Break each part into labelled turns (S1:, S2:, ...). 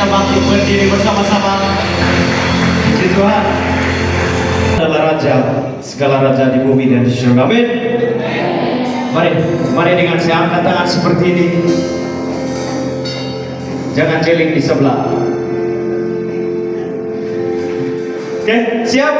S1: bangkit berdiri bersama-sama. Puji Tuhan adalah Raja, segala raja di bumi dan di surga. Amin. Mari dengan saya angkat tangan seperti ini. Jangan jeling di sebelah. Oke, siap?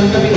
S1: Kami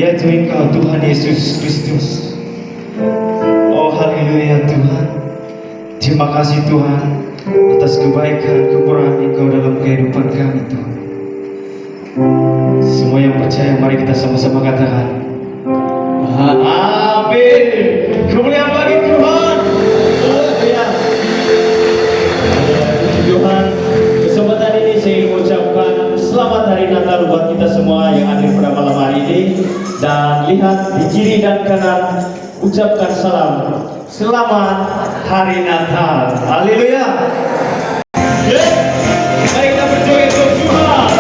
S1: yaitu Engkau Tuhan Yesus Kristus. Oh haleluya Tuhan, terima kasih Tuhan atas kebaikan kemurahan Engkau dalam kehidupan kami Tuhan. Semua yang percaya mari kita sama-sama katakan amin. Kemuliaan bagi Tuhan. Haleluya. Tuhan, kesempatan ini saya mengucapkan selamat hari Natal buat kita semua yang hadir pada malam hari ini. Dan lihat di kiri dan kanan, ucapkan salam selamat hari Natal. Haleluya. Mari kita berjoget untuk Tuhan.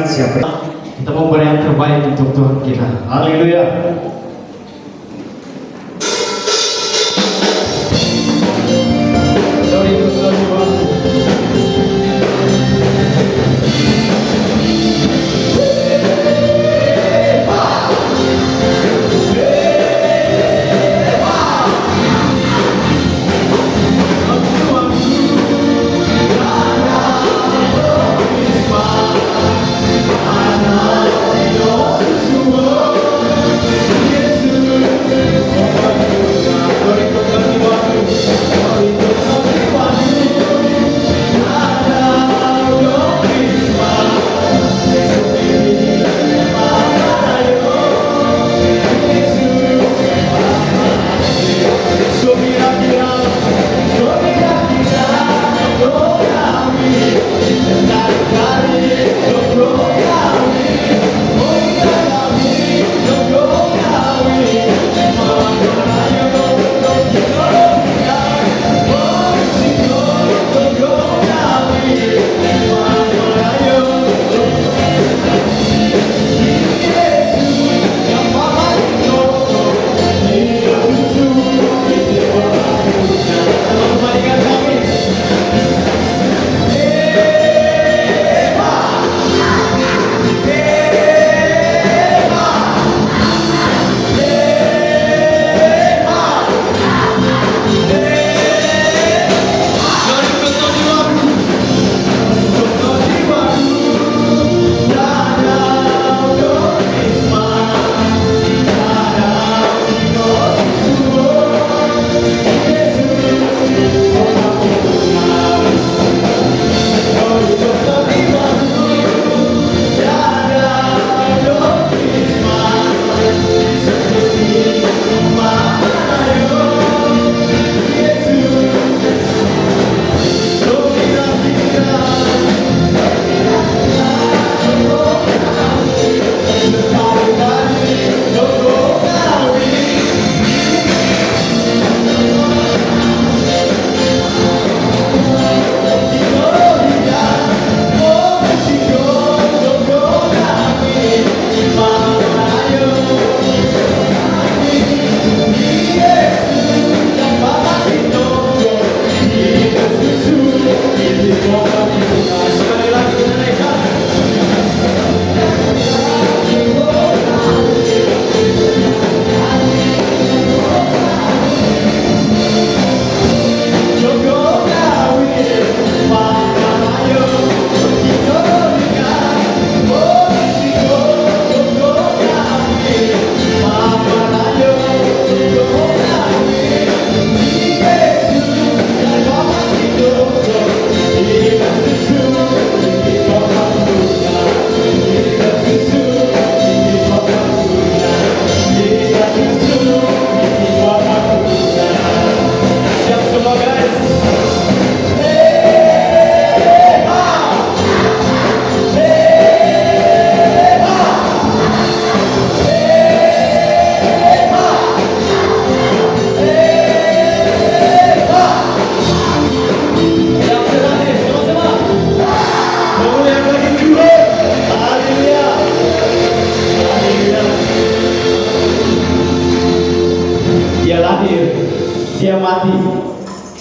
S1: Siapa kita mau beri yang terbaik untuk Tuhan kita. Haleluya.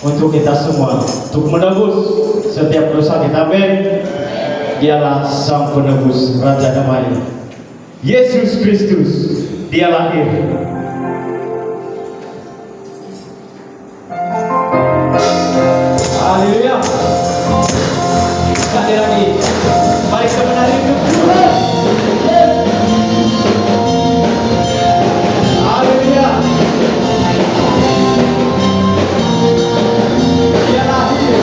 S1: untuk kita semua, untuk menebus setiap dosa kita. Amin. Dialah Sang Penebus, Raja Damai, Yesus Kristus. Dia lahir. Haleluya. Sekali lagi, mari kita menari untuk Tuhan. Haleluya. Dia lahir. Dia lahir.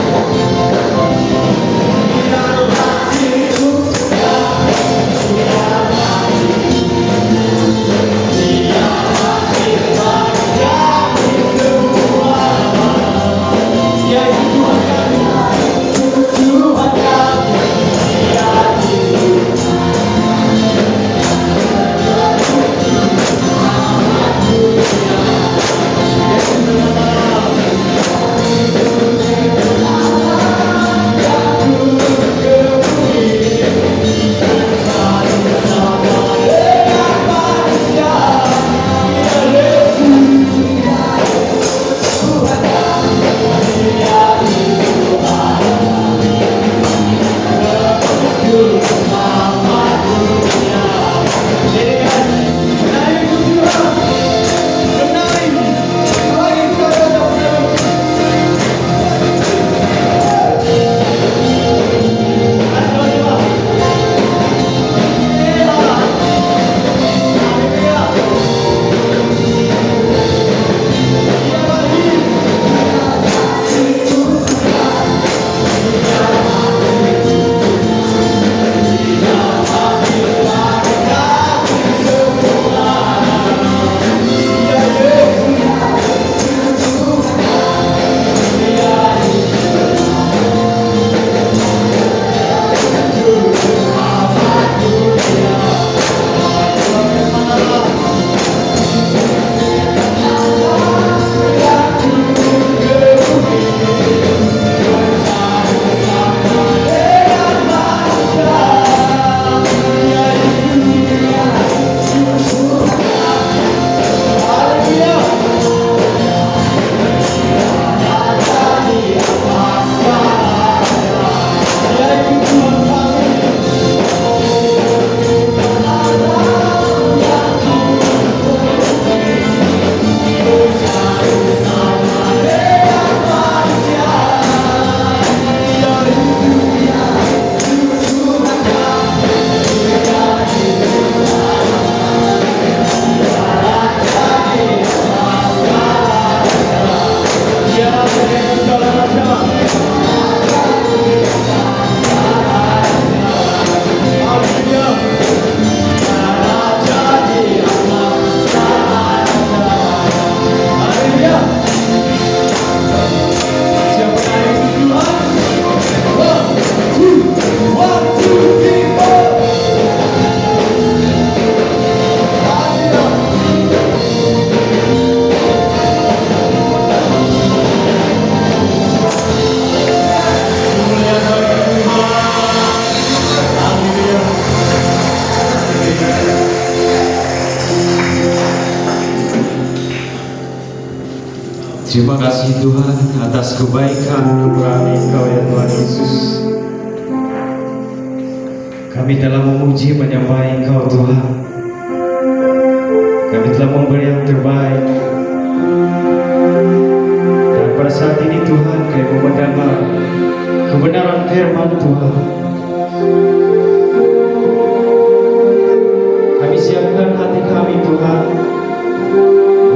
S1: Terima kasih Tuhan atas kebaikan nurani Engkau ya Tuhan Yesus. Kami telah memuji menyembah Engkau Tuhan. Kami telah memberi yang terbaik. Dan pada saat ini Tuhan kami mendengar kebenaran firman Tuhan. Kami siapkan hati kami Tuhan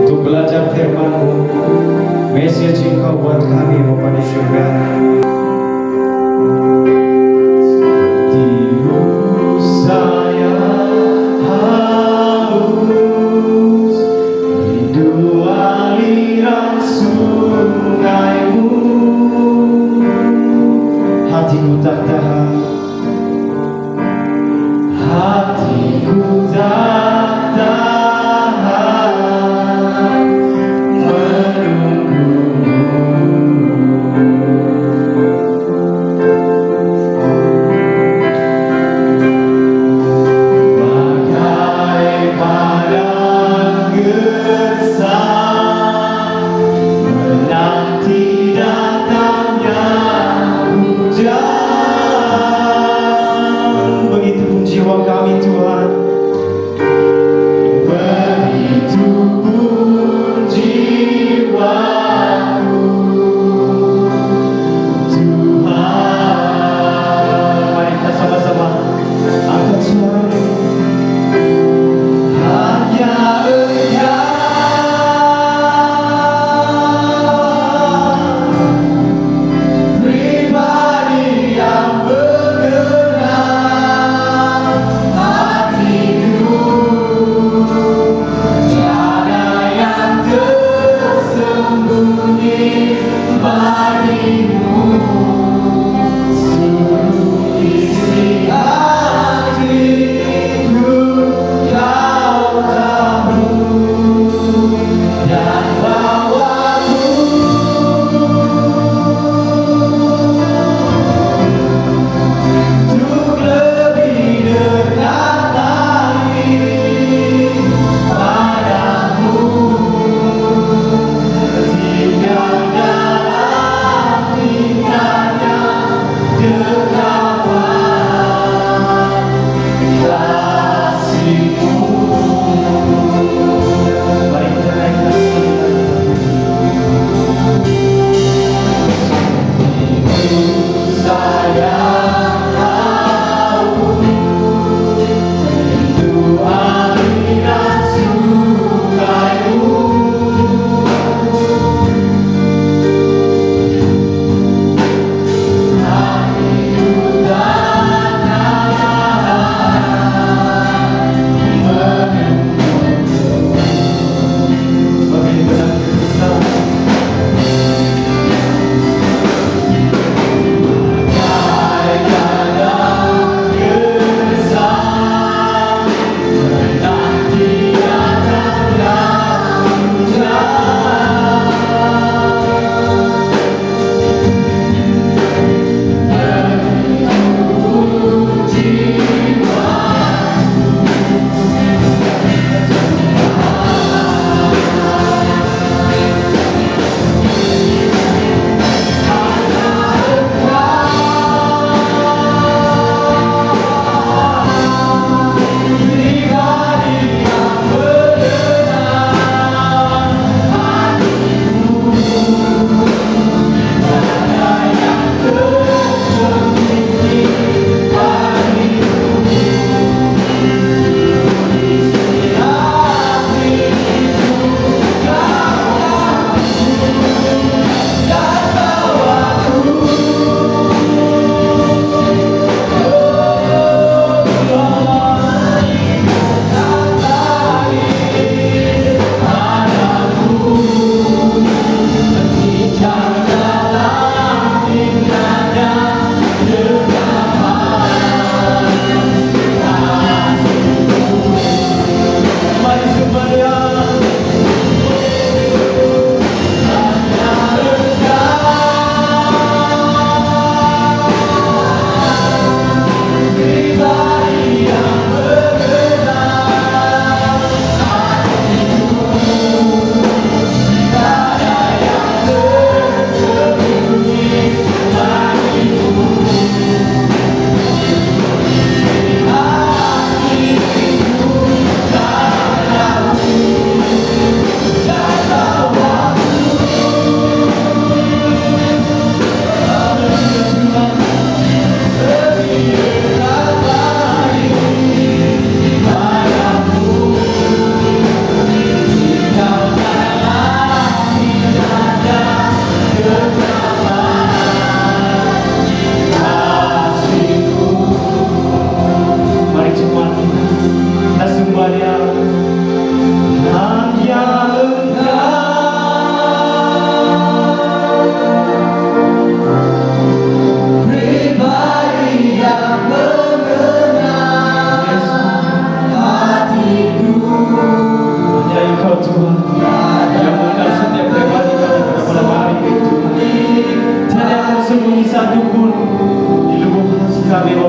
S1: untuk belajar firman-Mu. Message Engkau buat kami Bapa di surga. Seperti saya haus rindu aliran sungai-Mu. Hatiku tak tahan, hatiku tak tahan.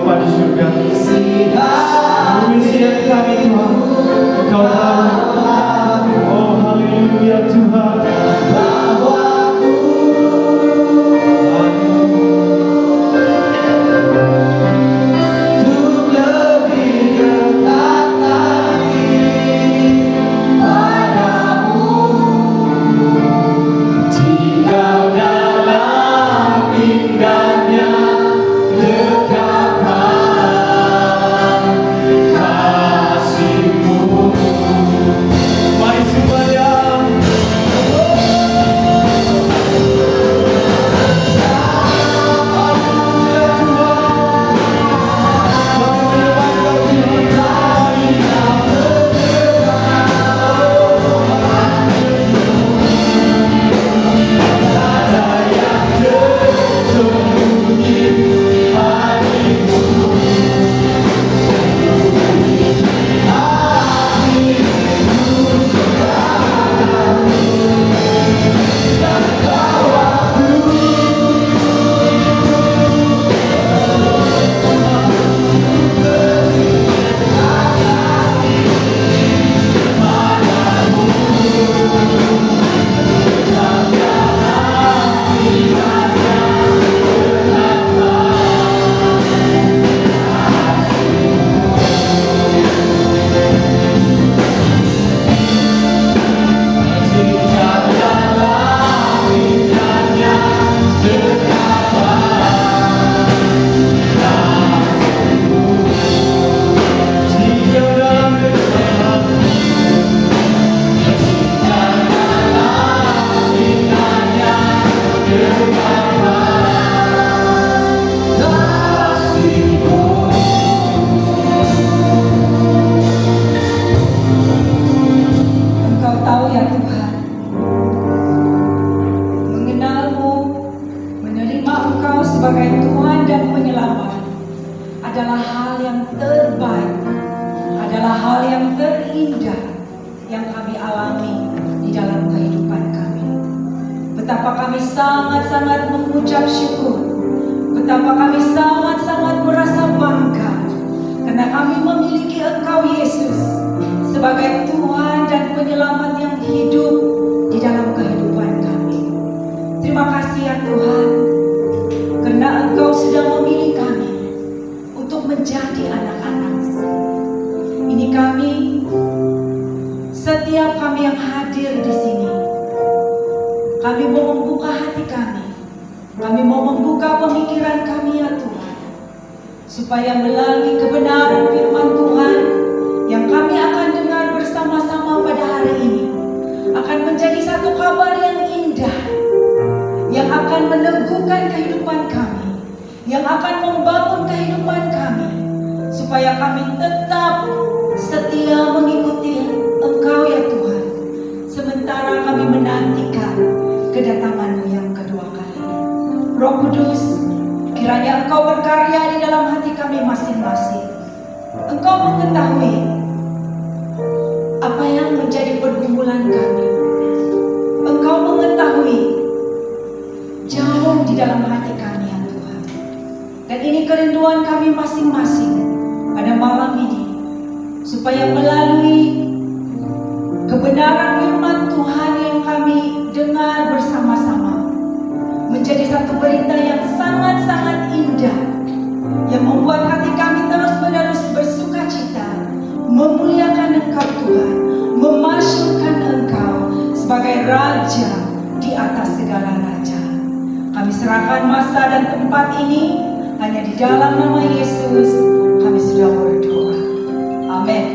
S1: Bapa di surga, mengisi hati kami Tuhan. Engkau tahu, oh haleluya Tuhan,
S2: supaya melalui kebenaran firman Tuhan yang kami akan dengar bersama-sama pada hari ini akan menjadi satu kabar yang indah, yang akan meneguhkan kehidupan kami, yang akan membangun kehidupan kami, supaya kami tetap setia mengikuti Engkau ya Tuhan, sementara kami menantikan kedatangan-Mu yang kedua kali. Roh Kudus, kiranya Engkau berkarya di dalam hati kami masing-masing. Engkau mengetahui apa yang menjadi pergumulan kami. Engkau mengetahui jauh di dalam hati kami ya Tuhan. Dan ini kerinduan kami masing-masing pada malam ini, supaya melalui kebenaran firman Tuhan yang kami dengar bersama-sama menjadi satu berita yang sangat-sangat indah, yang membuat hati kami terus-menerus bersuka cita, memuliakan Engkau Tuhan, memasyurkan Engkau sebagai Raja di atas segala raja. Kami serahkan masa dan tempat ini hanya di dalam nama Yesus kami sudah berdoa. Amin.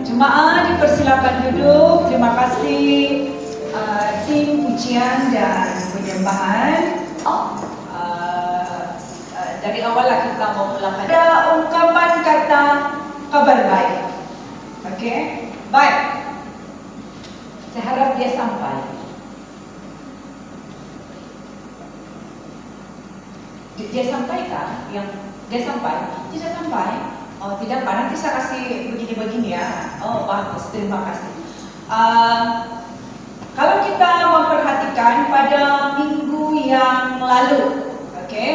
S2: Jemaat dipersilakan duduk. Terima kasih tim pujian dan penyembahan. Dari awal kita mau mulakan. Ada ungkapan kata kabar baik. Oke, baik. Saya harap dia sampai. Dia sampai kah? Yang dia sampai? Tidak sampai. Oh tidak Pak, nanti saya kasih begini-begini ya. Oh bagus, terima kasih. Kalau kita memperhatikan pada minggu yang lalu, oke,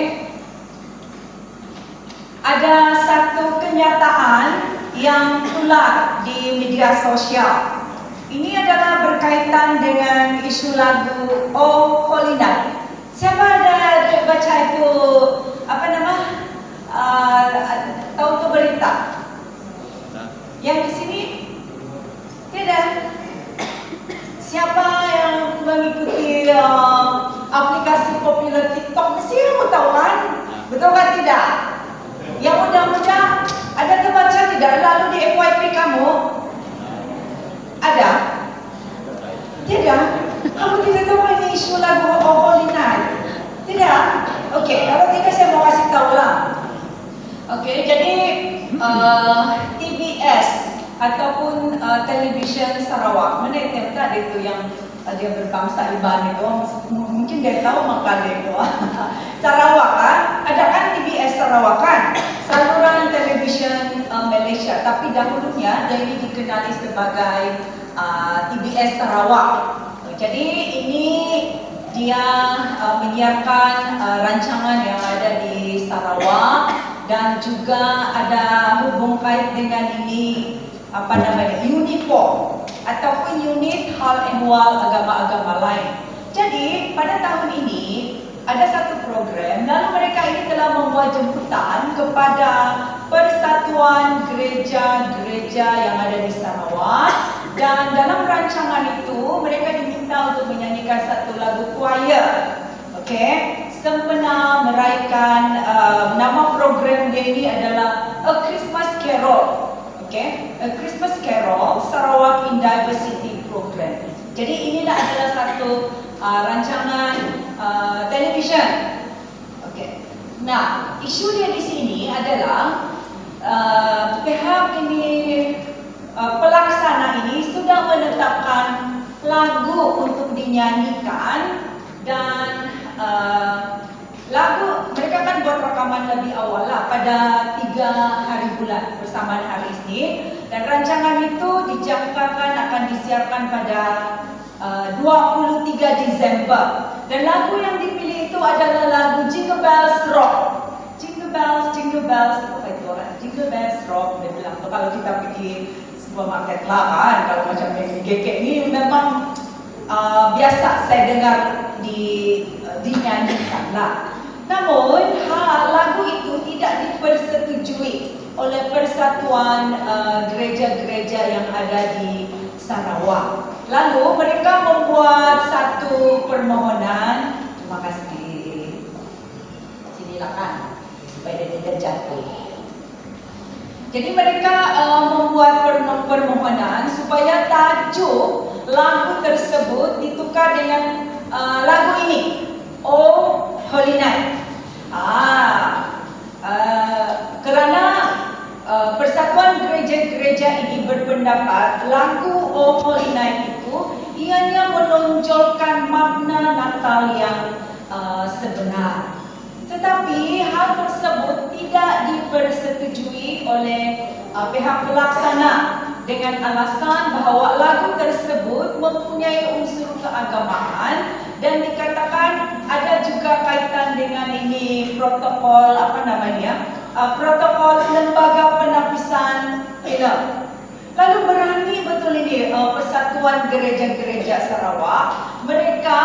S2: ada satu kenyataan yang keluar di media sosial. Ini adalah berkaitan dengan isu lagu Oh Holy Night. Siapa ada baca itu apa nama? Tahu itu berita? Yang di sini? Tidak. Siapa yang mengikuti aplikasi populer TikTok? Mesti kamu tahu kan? Betul kan tidak? Yang muda-muda ada terbaca tidak? Lalu di FYP kamu ada? Tidak. Kamu tidak tahu ini isu lagu Oh Holy Night? Tidak. Oke, kalau tidak saya mau kasih tahu lah. Oke, jadi TBS ataupun television Sarawak, mana yang tadi itu yang dia berbangsa Iban itu, mungkin dia tahu makanya itu. Sarawak kan, ada kan TBS Sarawak kan, saluran television Malaysia, tapi dahulunya dia ini dikenali sebagai TBS Sarawak. Jadi ini dia menyiarkan rancangan yang ada di Sarawak dan juga ada hubung kait dengan ini apa namanya uniform ataupun unit hal ehwal agama-agama lain. Jadi pada tahun ini ada satu program, lalu mereka ini telah membuat jemputan kepada persatuan gereja-gereja yang ada di Sarawak, dan dalam rancangan itu mereka diminta untuk menyanyikan satu lagu choir. Okey, sempena meraihkan nama program dia ini adalah A Christmas Carol. Okay, A Christmas Carol Sarawak in Diversity Program. Jadi inilah adalah satu rancangan television. Okay. Nah, isu dia di sini adalah pihak ini pelaksana ini sudah menetapkan lagu untuk dinyanyikan dan lagu mereka kan buat rekaman lebih awal lah pada 3 hari bulan bersamaan hari ini, dan rancangan itu dijangkakan akan disiarkan pada 23 Disember, dan lagu yang dipilih itu adalah lagu Jingle Bells Rock. Jingle Bells, Jingle Bells, apa itu orang? Jingle Bells Rock, dia bilang kalau kita pergi supermarket lah kan, kalau macam kekek ini memang biasa saya dengar dinyanyikan lah. Namun lagu itu tidak dipersetujui oleh persatuan gereja-gereja yang ada di Sarawak. Lalu mereka membuat satu permohonan. Terima kasih. Sinilah kan supaya dia tidak jatuh. Jadi mereka membuat permohonan supaya tajuk lagu tersebut ditukar dengan lagu ini, Oh Holy Night. Kerana persatuan gereja-gereja ini berpendapat lagu Oh Holy Night itu ianya menonjolkan makna Natal yang sebenar. Tetapi hal tersebut tidak dipersetujui oleh pihak pelaksana dengan alasan bahawa lagu tersebut mempunyai unsur keagamaan dan dikatakan ada juga kaitan dengan ini protokol protokol lembaga penapisan filem. Lalu berani betul ini persatuan gereja-gereja Sarawak, mereka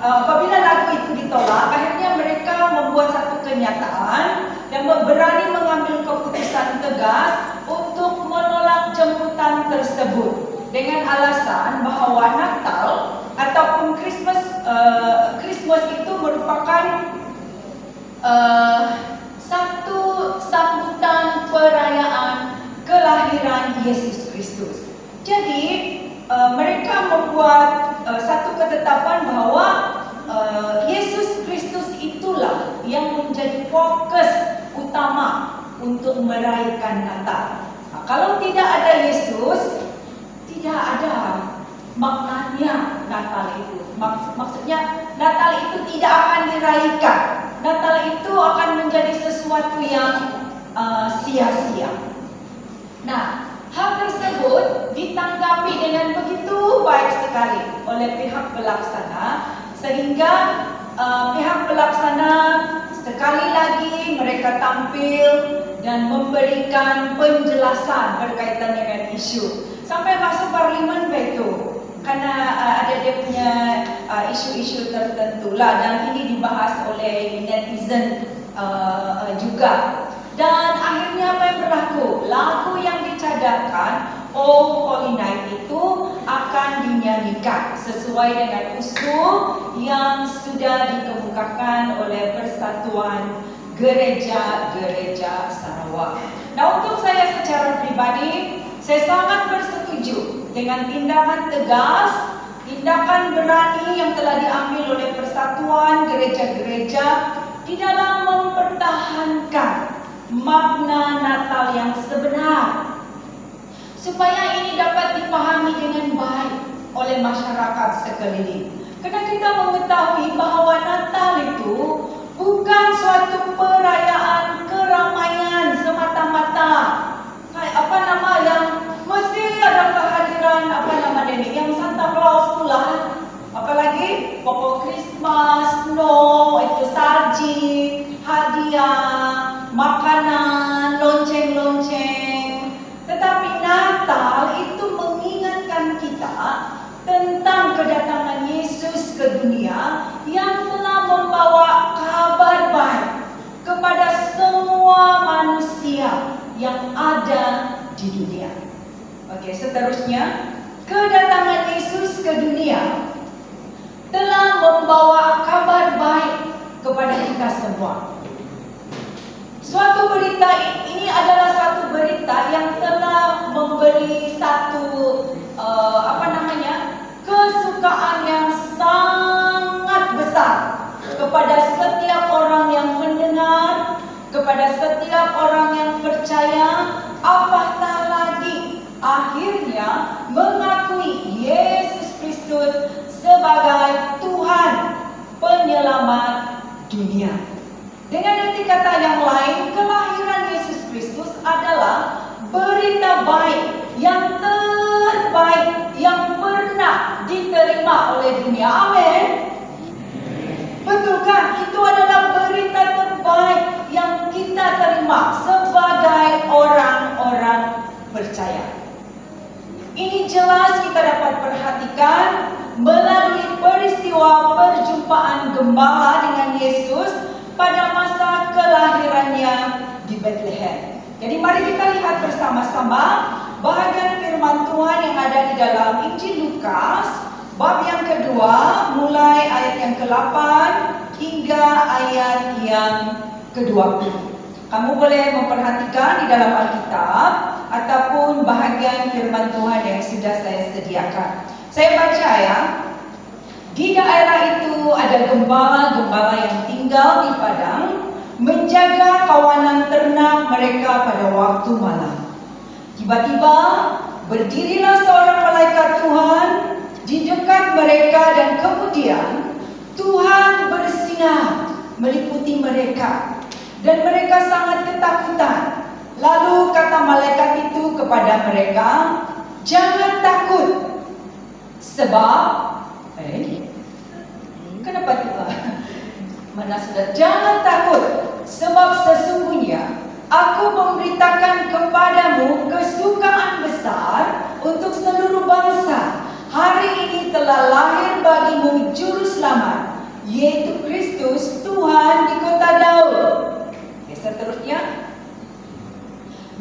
S2: apabila lagu itu ditolak, akhirnya mereka membuat satu kenyataan dan berani mengambil keputusan tegas untuk menolak jemputan tersebut dengan alasan bahawa Natal ataupun Christmas itu merupakan satu sambutan perayaan kelahiran Yesus Kristus. Jadi mereka membuat satu ketetapan bahawa Yesus Kristus itulah yang menjadi fokus utama untuk meraihkan Natal. Kalau tidak ada Yesus, tidak ada maknanya Natal itu. Maksudnya Natal itu tidak akan diraihkan. Natal itu akan menjadi sesuatu yang sia-sia. Nah, hal tersebut ditanggapi dengan begitu baik sekali oleh pihak pelaksana, sehingga pihak pelaksana sekali lagi mereka tampil dan memberikan penjelasan berkaitan dengan isu sampai masuk parlimen itu karena ada dia punya isu-isu tertentu lah, dan ini dibahas oleh netizen juga. Dan akhirnya apa yang berlaku? Lagu yang dicadangkan Oh Holy Night itu akan dinyanyikan sesuai dengan usul yang sudah dikemukakan oleh Persatuan Gereja-Gereja Sarawak. Nah, untuk saya secara pribadi, saya sangat bersetuju dengan tindakan tegas, tindakan berani yang telah diambil oleh Persatuan Gereja-Gereja di dalam mempertahankan makna Natal yang sebenar, supaya ini dapat dipahami dengan baik oleh masyarakat sekeliling. Karena kita mengetahui bahwa Natal itu bukan suatu perayaan keramaian semata-mata. Yang mesti ada kehadiran yang Santa Claus pula. Apalagi pokok Christmas, itu salji, hadiah, makanan, lonceng-lonceng. Tetapi Natal itu mengingatkan kita tentang kedatangan Yesus ke dunia yang telah membawa kabar baik kepada semua manusia yang ada di dunia. Oke, seterusnya, kedatangan Yesus ke dunia telah membawa kabar baik kepada kita semua. Suatu berita ini adalah satu berita yang telah memberi satu kesukaan yang sangat besar kepada setiap orang yang mendengar, kepada setiap orang yang percaya, apatah lagi akhirnya mengakui Yesus Kristus sebagai Tuhan penyelamat dunia. Dengan arti kata yang lain, kelahiran Yesus Kristus adalah berita baik yang terbaik yang pernah diterima oleh dunia. Amin. Betul kan? Itu adalah berita terbaik yang kita terima sebagai orang-orang percaya. Ini jelas kita dapat perhatikan melalui peristiwa perjumpaan gembala dengan Yesus pada masa kelahirannya di Bethlehem. Jadi mari kita lihat bersama-sama bahagian firman Tuhan yang ada di dalam Injil Lukas bab yang kedua, mulai ayat yang ke-8 hingga ayat yang ke-20. Kamu boleh memperhatikan di dalam Alkitab ataupun bahagian firman Tuhan yang sudah saya sediakan. Saya baca ya. Di daerah itu ada gembala-gembala yang tinggal di padang, menjaga kawanan ternak mereka pada waktu malam. Tiba-tiba berdirilah seorang malaikat Tuhan di dekat mereka, dan kemudian Tuhan bersinar meliputi mereka, dan mereka sangat ketakutan. Lalu kata malaikat itu kepada mereka, "Jangan takut, sebab..." Kenapa tiba? Mana sudah? Jangan takut, sebab sesungguhnya aku memberitakan kepadamu kesukaan besar untuk seluruh bangsa. Hari ini telah lahir bagimu juru selamat, yaitu Kristus Tuhan di kota Daud. Seterusnya,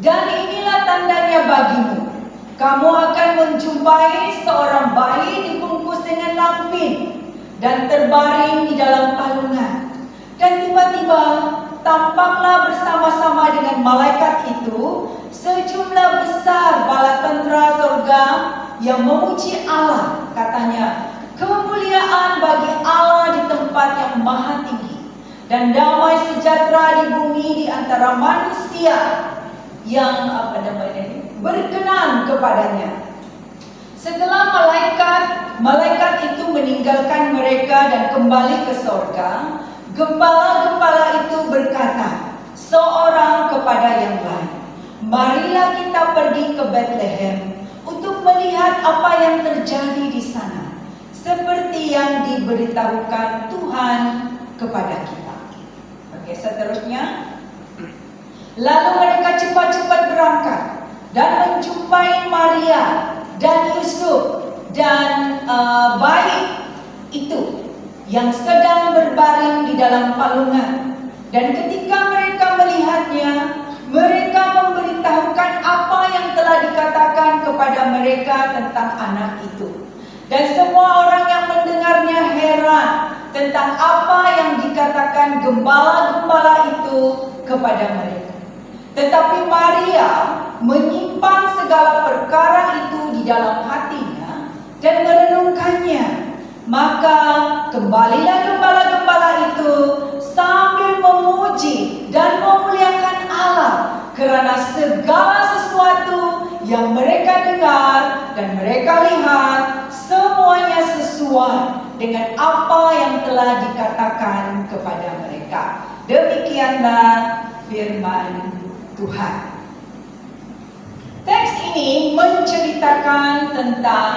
S2: dan inilah tandanya bagimu. Kamu akan menjumpai seorang bayi dibungkus dengan lampin dan terbaring di dalam palungan. Dan tiba-tiba tampaklah bersama-sama dengan malaikat itu sejumlah besar bala tentera surga yang memuji Allah. Katanya, kemuliaan bagi Allah di tempat yang maha tinggi, dan damai sejahtera di bumi di antara manusia yang berkenan kepadanya. Setelah malaikat itu meninggalkan mereka dan kembali ke sorga, gembala-gembala itu berkata seorang kepada yang lain, "Marilah kita pergi ke Bethlehem untuk melihat apa yang terjadi di sana, seperti yang diberitahukan Tuhan kepada kita." Oke, seterusnya. Lalu mereka cepat-cepat berangkat dan menjumpai Maria dan Yusuf dan bayi itu yang sedang berbaring di dalam palungan. Dan ketika mereka melihatnya, mereka memberitahukan apa yang telah dikatakan kepada mereka tentang anak itu. Dan semua orang yang mendengarnya heran tentang apa yang dikatakan gembala-gembala itu kepada mereka. Tetapi Maria menyimpan segala perkara itu di dalam hatinya dan merenungkannya. Maka kembalilah gembala-gembala itu sambil memuji dan memuliakan Allah karena segala sesuatu yang mereka dengar dan mereka lihat semuanya sesuai dengan apa yang telah dikatakan kepada mereka. Demikianlah firman Tuhan. Teks ini menceritakan tentang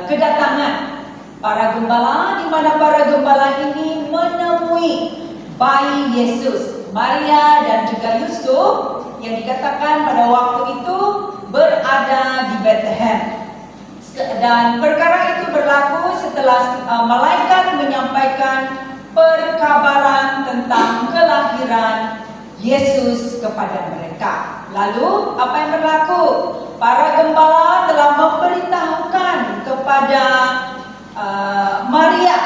S2: kedatangan para gembala, di mana para gembala ini menemui bayi Yesus, Maria dan juga Yusuf yang dikatakan pada waktu itu berada di Bethlehem. Dan perkara itu berlaku setelah malaikat menyampaikan perkabaran tentang kelahiran Yesus kepada mereka. Lalu apa yang berlaku? Para gembala telah memberitahukan kepada Maria,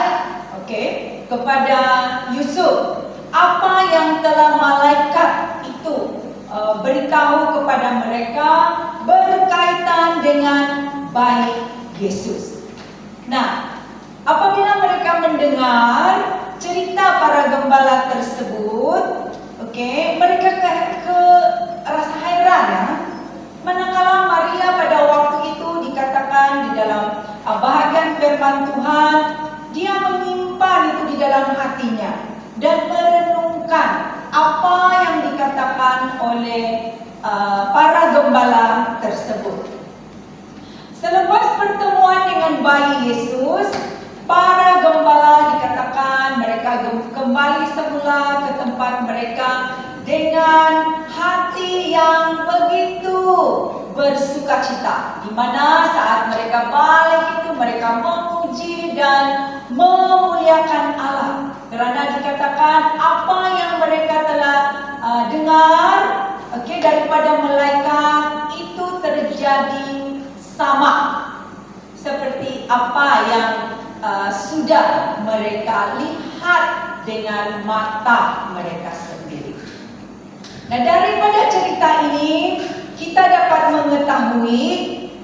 S2: kepada Yusuf, apa yang telah malaikat itu beritahu kepada mereka berkaitan dengan bayi Yesus. Nah, apabila mereka mendengar cerita para gembala tersebut, mereka rasa heran ya. Manakala Maria pada waktu itu dikatakan di dalam bahagian firman Tuhan, dia menyimpan itu di dalam hatinya dan merenungkan apa yang dikatakan oleh para gembala tersebut. Selepas pertemuan dengan bayi Yesus, para gembala dikatakan mereka kembali semula ke tempat mereka dengan hati yang begitu bersukacita, di mana saat mereka balik itu mereka memuji dan memuliakan Allah karena dikatakan apa yang mereka telah dengar daripada malaikat itu terjadi sama seperti apa yang sudah mereka lihat dengan mata mereka sendiri. Nah, daripada cerita ini kita dapat mengetahui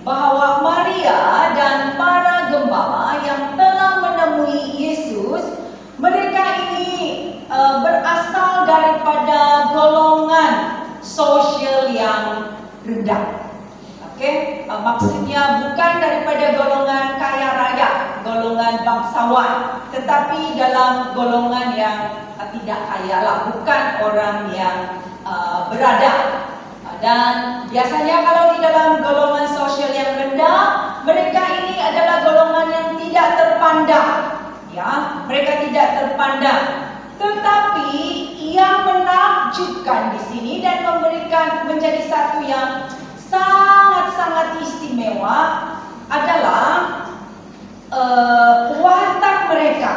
S2: bahwa Maria dan para gembala yang telah menemui Yesus, mereka ini berasal daripada golongan sosial yang rendah. Maksudnya bukan daripada golongan kaya raya, golongan bangsawan, tetapi dalam golongan yang tidak kaya lah, bukan orang yang berada. Dan biasanya kalau di dalam golongan sosial yang rendah, mereka ini adalah golongan yang tidak terpandang, ya, mereka tidak terpandang. Tetapi yang menakjubkan di sini dan memberikan menjadi satu yang sangat-sangat istimewa adalah watak mereka.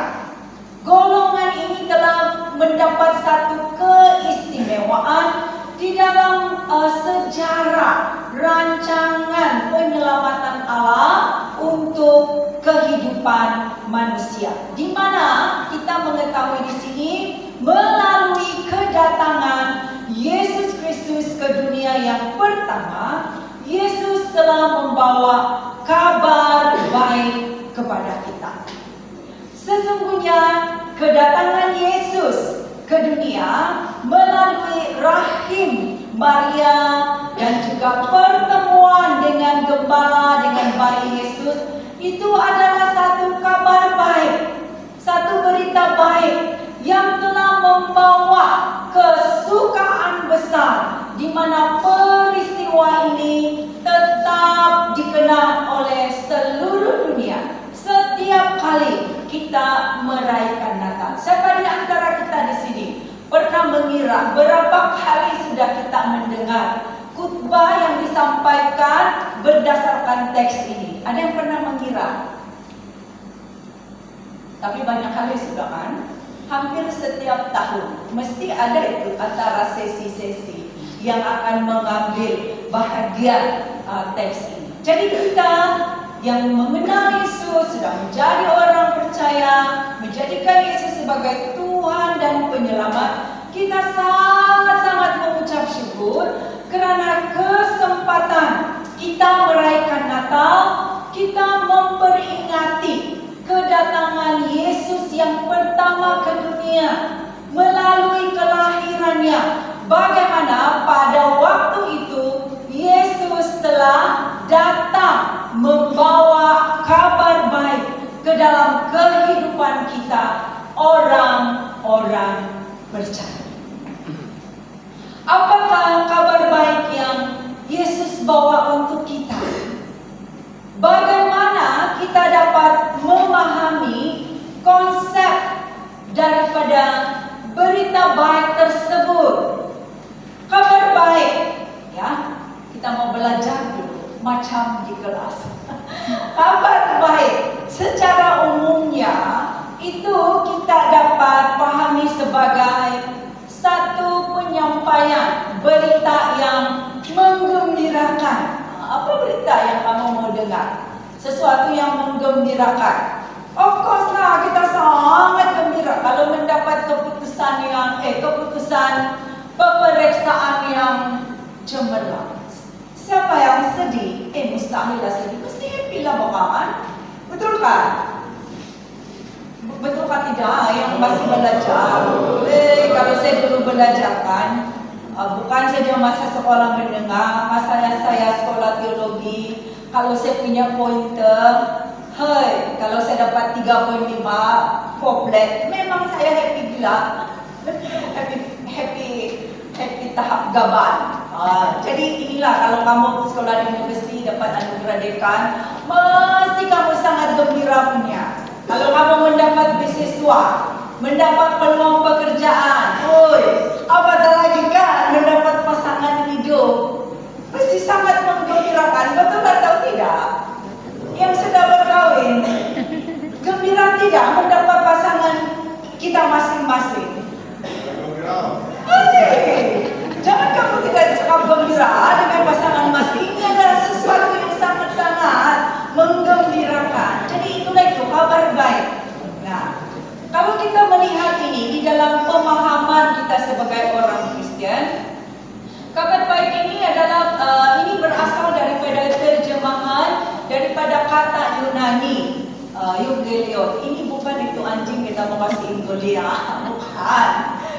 S2: Golongan ini telah mendapat satu keistimewaan di dalam sejarah rancangan penyelamatan Allah untuk kehidupan manusia, di mana kita mengetahui di sini melalui kedatangan Yesus Kristus ke dunia yang pertama, Yesus telah membawa kabar baik kepada kita. Sesungguhnya kedatangan Yesus ke dunia melalui rahim Maria dan juga pertemuan dengan gembala dengan bayi Yesus itu adalah satu kabar baik, satu berita baik yang telah membawa kesukaan besar, di mana peristiwa ini tetap dikenal oleh seluruh dunia setiap kali kita merayakan Natal. Siapa di antara kita di sini pernah pernah mengira berapa kali sudah kita mendengar khutbah yang disampaikan berdasarkan teks ini? Ada yang pernah mengira? Tapi banyak kali sudah kan? Hampir setiap tahun mesti ada itu antara sesi-sesi yang akan mengambil bahagian teks ini. Jadi kita yang mengenal Yesus, sudah menjadi orang percaya, menjadikan Yesus sebagai Tuhan dan Penyelamat, kita sangat-sangat mengucap syukur kerana kesempatan kita merayakan Natal, kita memperingati kedatangan Yesus yang pertama ke dunia melalui kelahirannya. Bagaimana pada waktu itu Yesus telah datang membawa kabar baik ke dalam kehidupan kita, orang-orang percaya. Apakah kabar baik yang Yesus bawa untuk kita? Bagaimana kita dapat memahami konsep daripada berita baik tersebut? Kabar baik, ya, kita mau belajar dulu macam di kelas. Kabar baik secara umumnya itu kita dapat pahami sebagai satu penyampaian berita yang menggembirakan. Apa berita yang kamu mau dengar? Sesuatu yang menggembirakan. Of course lah, kita sangat gembira kalau mendapat keputusan pemeriksaan yang cemerlang. Siapa yang sedih? Mustahil lah sedih. Mesti happy lah bukan? Betul kan? Betul kan tidak? Yang masih belajar. Kalau saya dulu belajar kan, bukan saja masa sekolah menengah, masa saya sekolah teologi. Kalau saya punya pointer, kalau saya dapat 3.5 komplit, memang saya happy gila. happy tahap gaban. Jadi inilah kalau kamu sekolah di universiti dapat anugerah dekan, mesti kamu sangat gembira punya. Kalau kamu mendapat beasiswa, mendapat peluang pekerjaan, apatah lagi kan mendapat pasangan hidup, mesti sangat menggembirakan. Betul atau tidak? Yang sudah berkahwin, gembira tidak mendapat pasangan kita masing-masing? Jangan kamu tidak cakap gembira dengan pasangan masing. Ini adalah sesuatu yang sangat-sangat menggembirakan. Jadi itulah itu kabar baik. Nah, kalau kita melihat ini di dalam pemahaman kita sebagai orang Kristen, kabar baik ini adalah ini berasal daripada terjemahan daripada kata Yunani, Eugelion. Ini bukan itu anjing kita mau kasih Ingolia, bukan.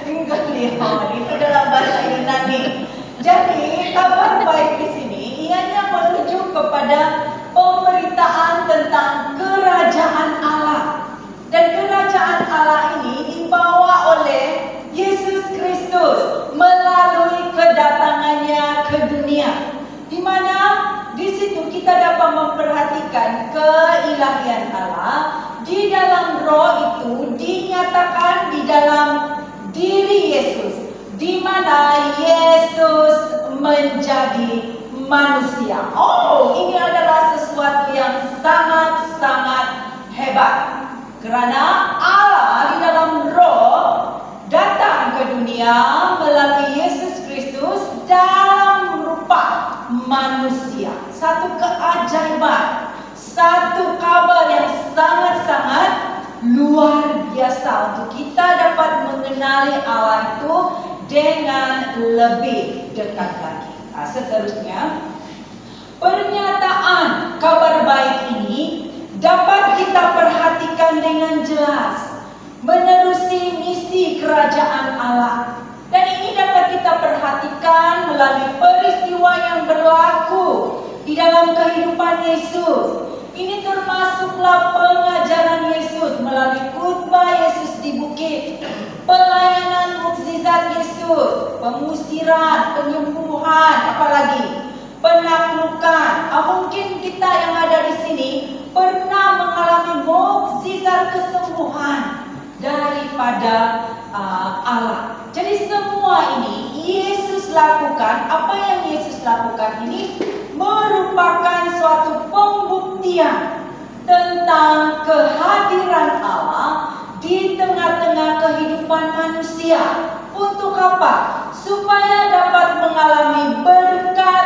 S2: Eugelion itu dalam bahasa Yunani. Jadi kabar baik di sini ianya merujuk kepada pemberitaan tentang kerajaan Allah. Dan kerajaan Allah ini dibawa oleh Yesus Kristus melalui kedatangannya ke dunia, di mana di situ kita dapat memperhatikan keilahian Allah di dalam roh itu dinyatakan di dalam diri Yesus, di mana Yesus menjadi manusia. Ini adalah sesuatu yang sangat-sangat hebat. Kerana Allah di dalam roh datang ke dunia melalui Yesus Kristus dalam rupa manusia. Satu keajaiban, satu kabar yang sangat-sangat luar biasa untuk kita dapat mengenali Allah itu dengan lebih dekat lagi. Seterusnya, pernyataan kabar baik ini dapat kita perhatikan dengan jelas menerusi misi kerajaan Allah. Dan ini dapat kita perhatikan melalui peristiwa yang berlaku di dalam kehidupan Yesus. Ini termasuklah pengajaran Yesus melalui khutbah Yesus di bukit, pelayanan mukjizat Yesus, pengusiran, penyembuhan, apalagi penaklukan. Mungkin kita yang ada di sini pernah mengalami mukjizat kesembuhan daripada Allah. Jadi semua lakukan, apa yang Yesus lakukan ini merupakan suatu pembuktian tentang kehadiran Allah di tengah-tengah kehidupan manusia. Untuk apa? Supaya dapat mengalami berkat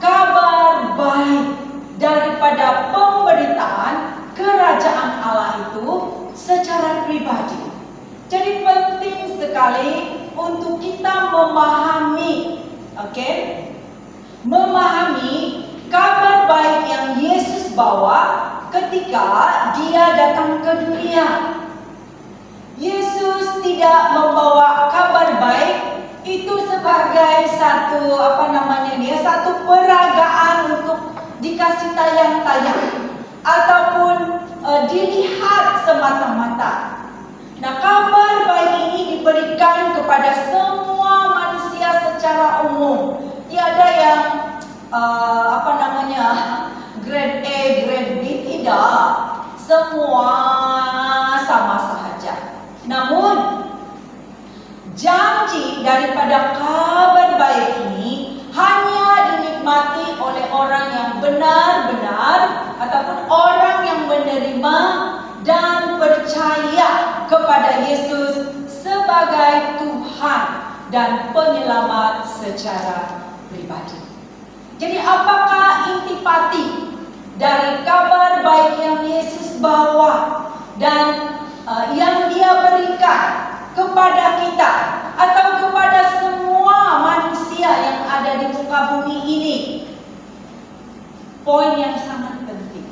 S2: kabar baik daripada pemberitaan kerajaan Allah itu secara pribadi. Jadi penting sekali untuk kita memahami, memahami kabar baik yang Yesus bawa ketika dia datang ke dunia. Yesus tidak membawa kabar baik itu sebagai satu satu peragaan untuk dikasih tayang-tayang ataupun dilihat semata-mata. Nah, kabar baik ini diberikan kepada semua manusia secara umum. Tiada yang grade A, grade B, tidak. Semua sama sahaja. Namun janji daripada kabar baik ini hanya dinikmati oleh orang yang benar-benar ataupun orang yang menerima dan percaya kepada Yesus sebagai Tuhan dan penyelamat secara pribadi. Jadi apakah intipati dari kabar baik yang Yesus bawa dan yang dia berikan kepada kita atau kepada semua manusia yang ada di muka bumi ini? Poin yang sangat penting,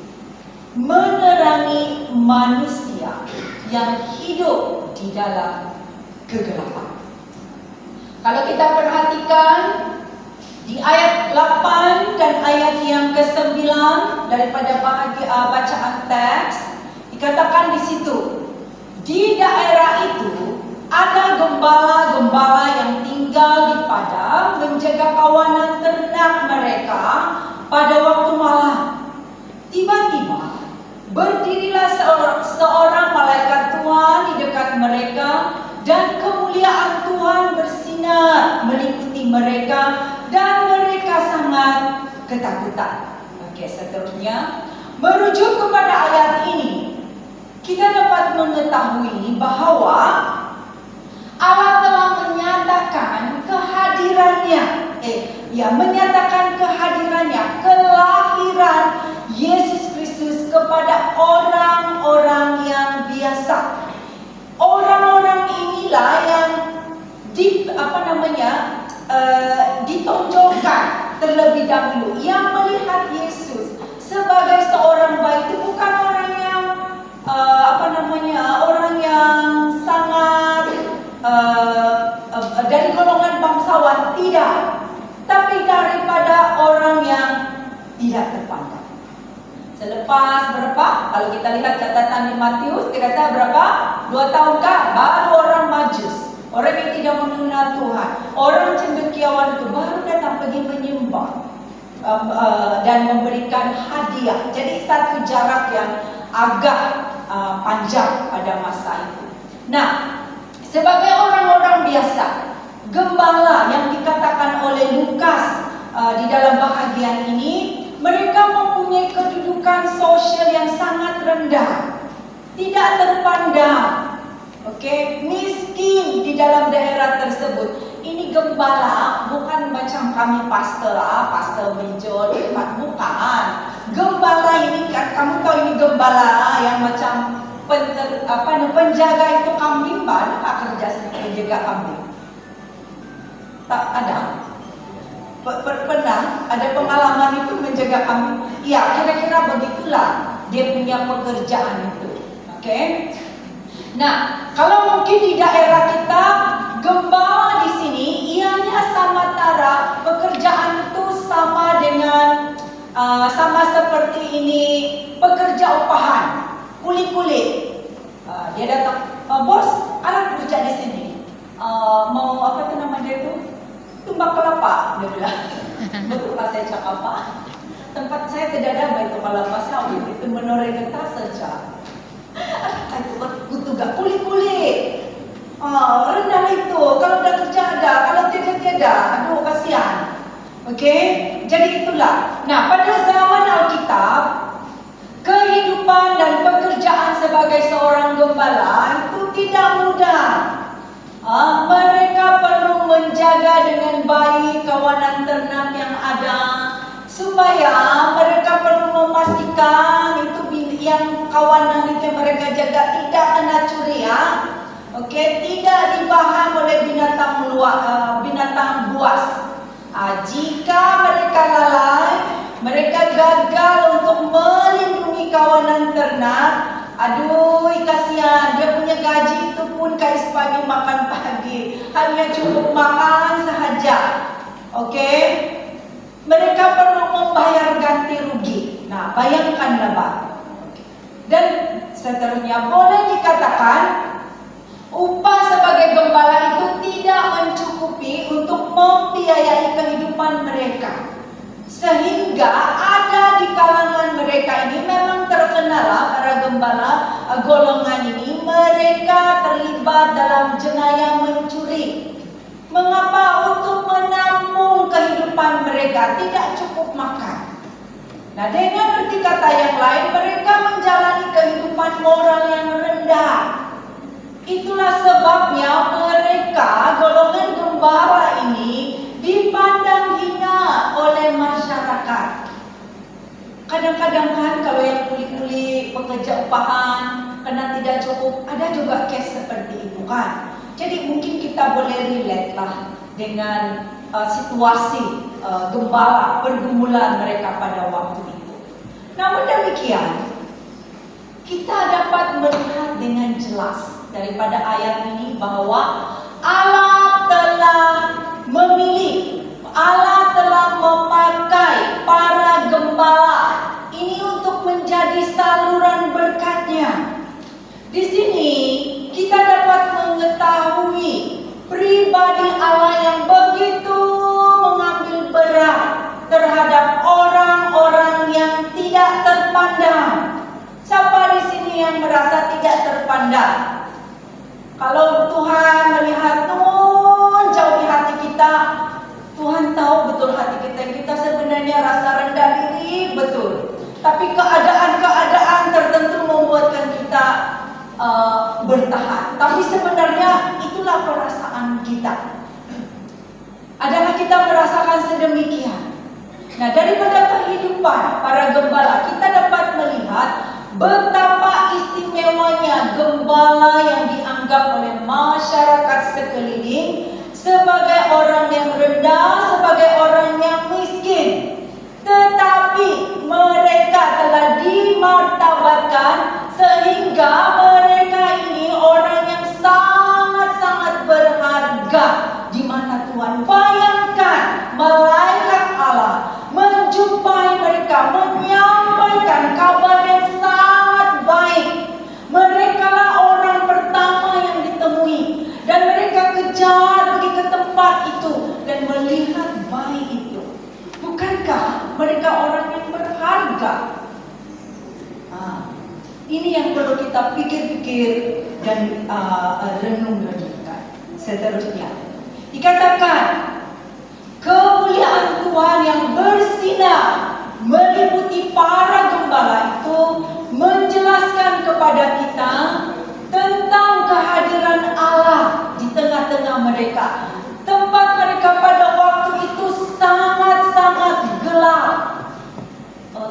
S2: menerangi manusia yang hidup di dalam kegelapan. Kalau kita perhatikan di ayat 8 dan ayat yang ke-9 daripada bacaan teks, dikatakan di situ, di daerah itu ada gembala-gembala yang tinggal di padang menjaga kawanan ternak mereka pada waktu malam. Tiba-tiba berdirilah seorang malaikat Tuhan di dekat mereka, dan kemuliaan Tuhan bersinar meliputi mereka, dan mereka sangat ketakutan. Seterusnya, merujuk kepada ayat ini, kita dapat mengetahui bahwa Allah telah menyatakan kehadirannya, kelahiran Yesus Kristus kepada orang-orang yang biasa. Orang-orang inilah yang ditonjolkan terlebih dahulu, yang melihat Yesus sebagai seorang baik. Itu bukan orang yang orang yang sangat dari golongan bangsawan, tidak, tapi daripada orang yang tidak terpandang. Selepas berapa? Kalau kita lihat catatan di Matius, dia kata berapa? 2 tahun kah? Baru orang Majus, orang yang tidak mengenal Tuhan, orang cendekiawan itu baru datang pergi menyembah dan memberikan hadiah. Jadi satu jarak yang agak panjang pada masa itu. Nah, sebagai orang-orang biasa, gembala yang dikatakan oleh Lukas di dalam bahagian ini, mereka mempunyai kedudukan sosial yang sangat rendah, tidak terpandang, miskin di dalam daerah tersebut. Ini gembala, bukan macam kami pastor Minjol, bukan. Gembala ini kan, kamu tahu ini gembala yang macam penjaga itu kambing, banyak kerja sebagai penjaga kambing. Tak ada. Pernah ada pengalaman itu menjaga kambing? Ya, kira-kira begitulah dia punya pekerjaan itu. Nah, kalau mungkin di daerah kita, gembala di sini ianya sama tara, pekerjaan itu sama dengan sama seperti ini, pekerja upahan, kuli-kuli. Dia datang, bos, ada kerja di sini. Mau apa itu nama dia itu? Tumbak kelapa, dia bilang. Betul lah saya cakap apa? Tempat saya tidak ada itu kelapa sawit, itu menoreh getah saja. Itu berkutuga kuli-kuli. Rendah itu, kalau udah kerja ada, kalau tidak, aduh kasihan. kesaksian. Oke, jadi itulah. Nah, pada zaman Alkitab, kehidupan dan pekerjaan sebagai seorang gembala itu tidak mudah. Mereka perlu menjaga dengan baik kawanan ternak yang ada, supaya mereka perlu memastikan itu yang kawanan itu mereka jaga tidak kena curi, ya. Oke, tidak dibaham oleh binatang buas. Jika mereka lalai, mereka gagal untuk melindungi kawanan ternak. Aduh, kasihan, dia punya gaji itu pun kais pagi makan pagi, hanya cukup makan sahaja. Oke, mereka perlu membayar ganti rugi. Nah, bayangkanlah, Pak. Dan seterusnya boleh dikatakan upah sebagai gembala itu tidak mencukupi untuk membiayai kehidupan mereka. Sehingga ada di kalangan mereka ini memang terkenal para gembala golongan ini, mereka terlibat dalam jenayah mencuri. Mengapa? Untuk menampung kehidupan mereka, tidak cukup makan. Nah, dengan arti kata yang lain, mereka menjalani kehidupan moral yang rendah. Itulah sebabnya mereka, golongan gembala ini, dipandang hina oleh masyarakat. Kadang-kadang kan kalau yang kuli-kuli pekerja upahan karena tidak cukup, ada juga case seperti itu kan. Jadi mungkin kita boleh relate lah dengan situasi gembala pergumulan mereka pada waktu itu. Namun demikian, kita dapat melihat dengan jelas daripada ayat ini bahwa Allah telah memilih, Allah telah memakai para gembala ini untuk menjadi saluran berkat-Nya. Di sini kita dapat mengetahui pribadi Allah yang begitu mengambil berat terhadap orang-orang yang tidak terpandang. Siapa di sini yang merasa tidak terpandang? Kalau Tuhan melihat jauh di hati kita, Tuhan tahu betul hati kita sebenarnya rasa rendah diri, betul. Tapi keadaan-keadaan tertentu membuatkan kita bertahan. Tapi sebenarnya itulah perasaan kita. Adalah kita merasakan sedemikian. Nah, daripada kehidupan para gembala, kita dapat melihat betapa istimewanya gembala yang dianggap oleh masyarakat sekeliling sebagai orang yang rendah, sebagai orang yang miskin. Tetapi mereka telah dimartabatkan sehingga mereka ini orang yang sangat-sangat berharga di mata Tuhan. Bayangkan malaikat Allah menjumpai mereka, menyampaikan kabar yang sangat baik. Mereka lah orang pertama yang ditemui, dan mereka kejar pergi ke tempat itu dan melihat bayi itu. Bukankah mereka orang yang berharga? Ini yang perlu kita pikir-pikir dan renung-renungkan. Seterusnya dikatakan kemuliaan Tuhan yang bersinar meliputi para gembala itu menjelaskan kepada kita tentang kehadiran Allah di tengah-tengah mereka. Tempat mereka pada waktu itu sangat-sangat gelap.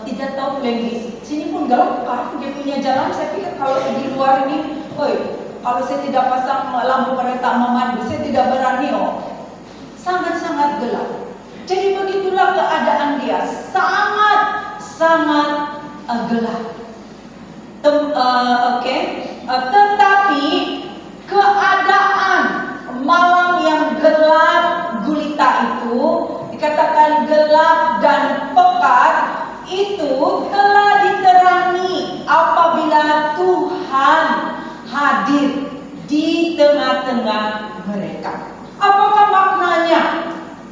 S2: Tidak tahu lagi, sini pun gelap kan? Dia punya jalan. Saya pikir kalau di luar ini, kalau saya tidak pasang lampu kereta memandu, saya tidak berani. Sangat-sangat gelap. Jadi begitulah keadaan dia, sangat gelap. Tetapi keadaan malam yang gelap gulita itu, dikatakan gelap dan pekat, itu telah diterangi apabila Tuhan hadir di tengah-tengah mereka. Apakah maknanya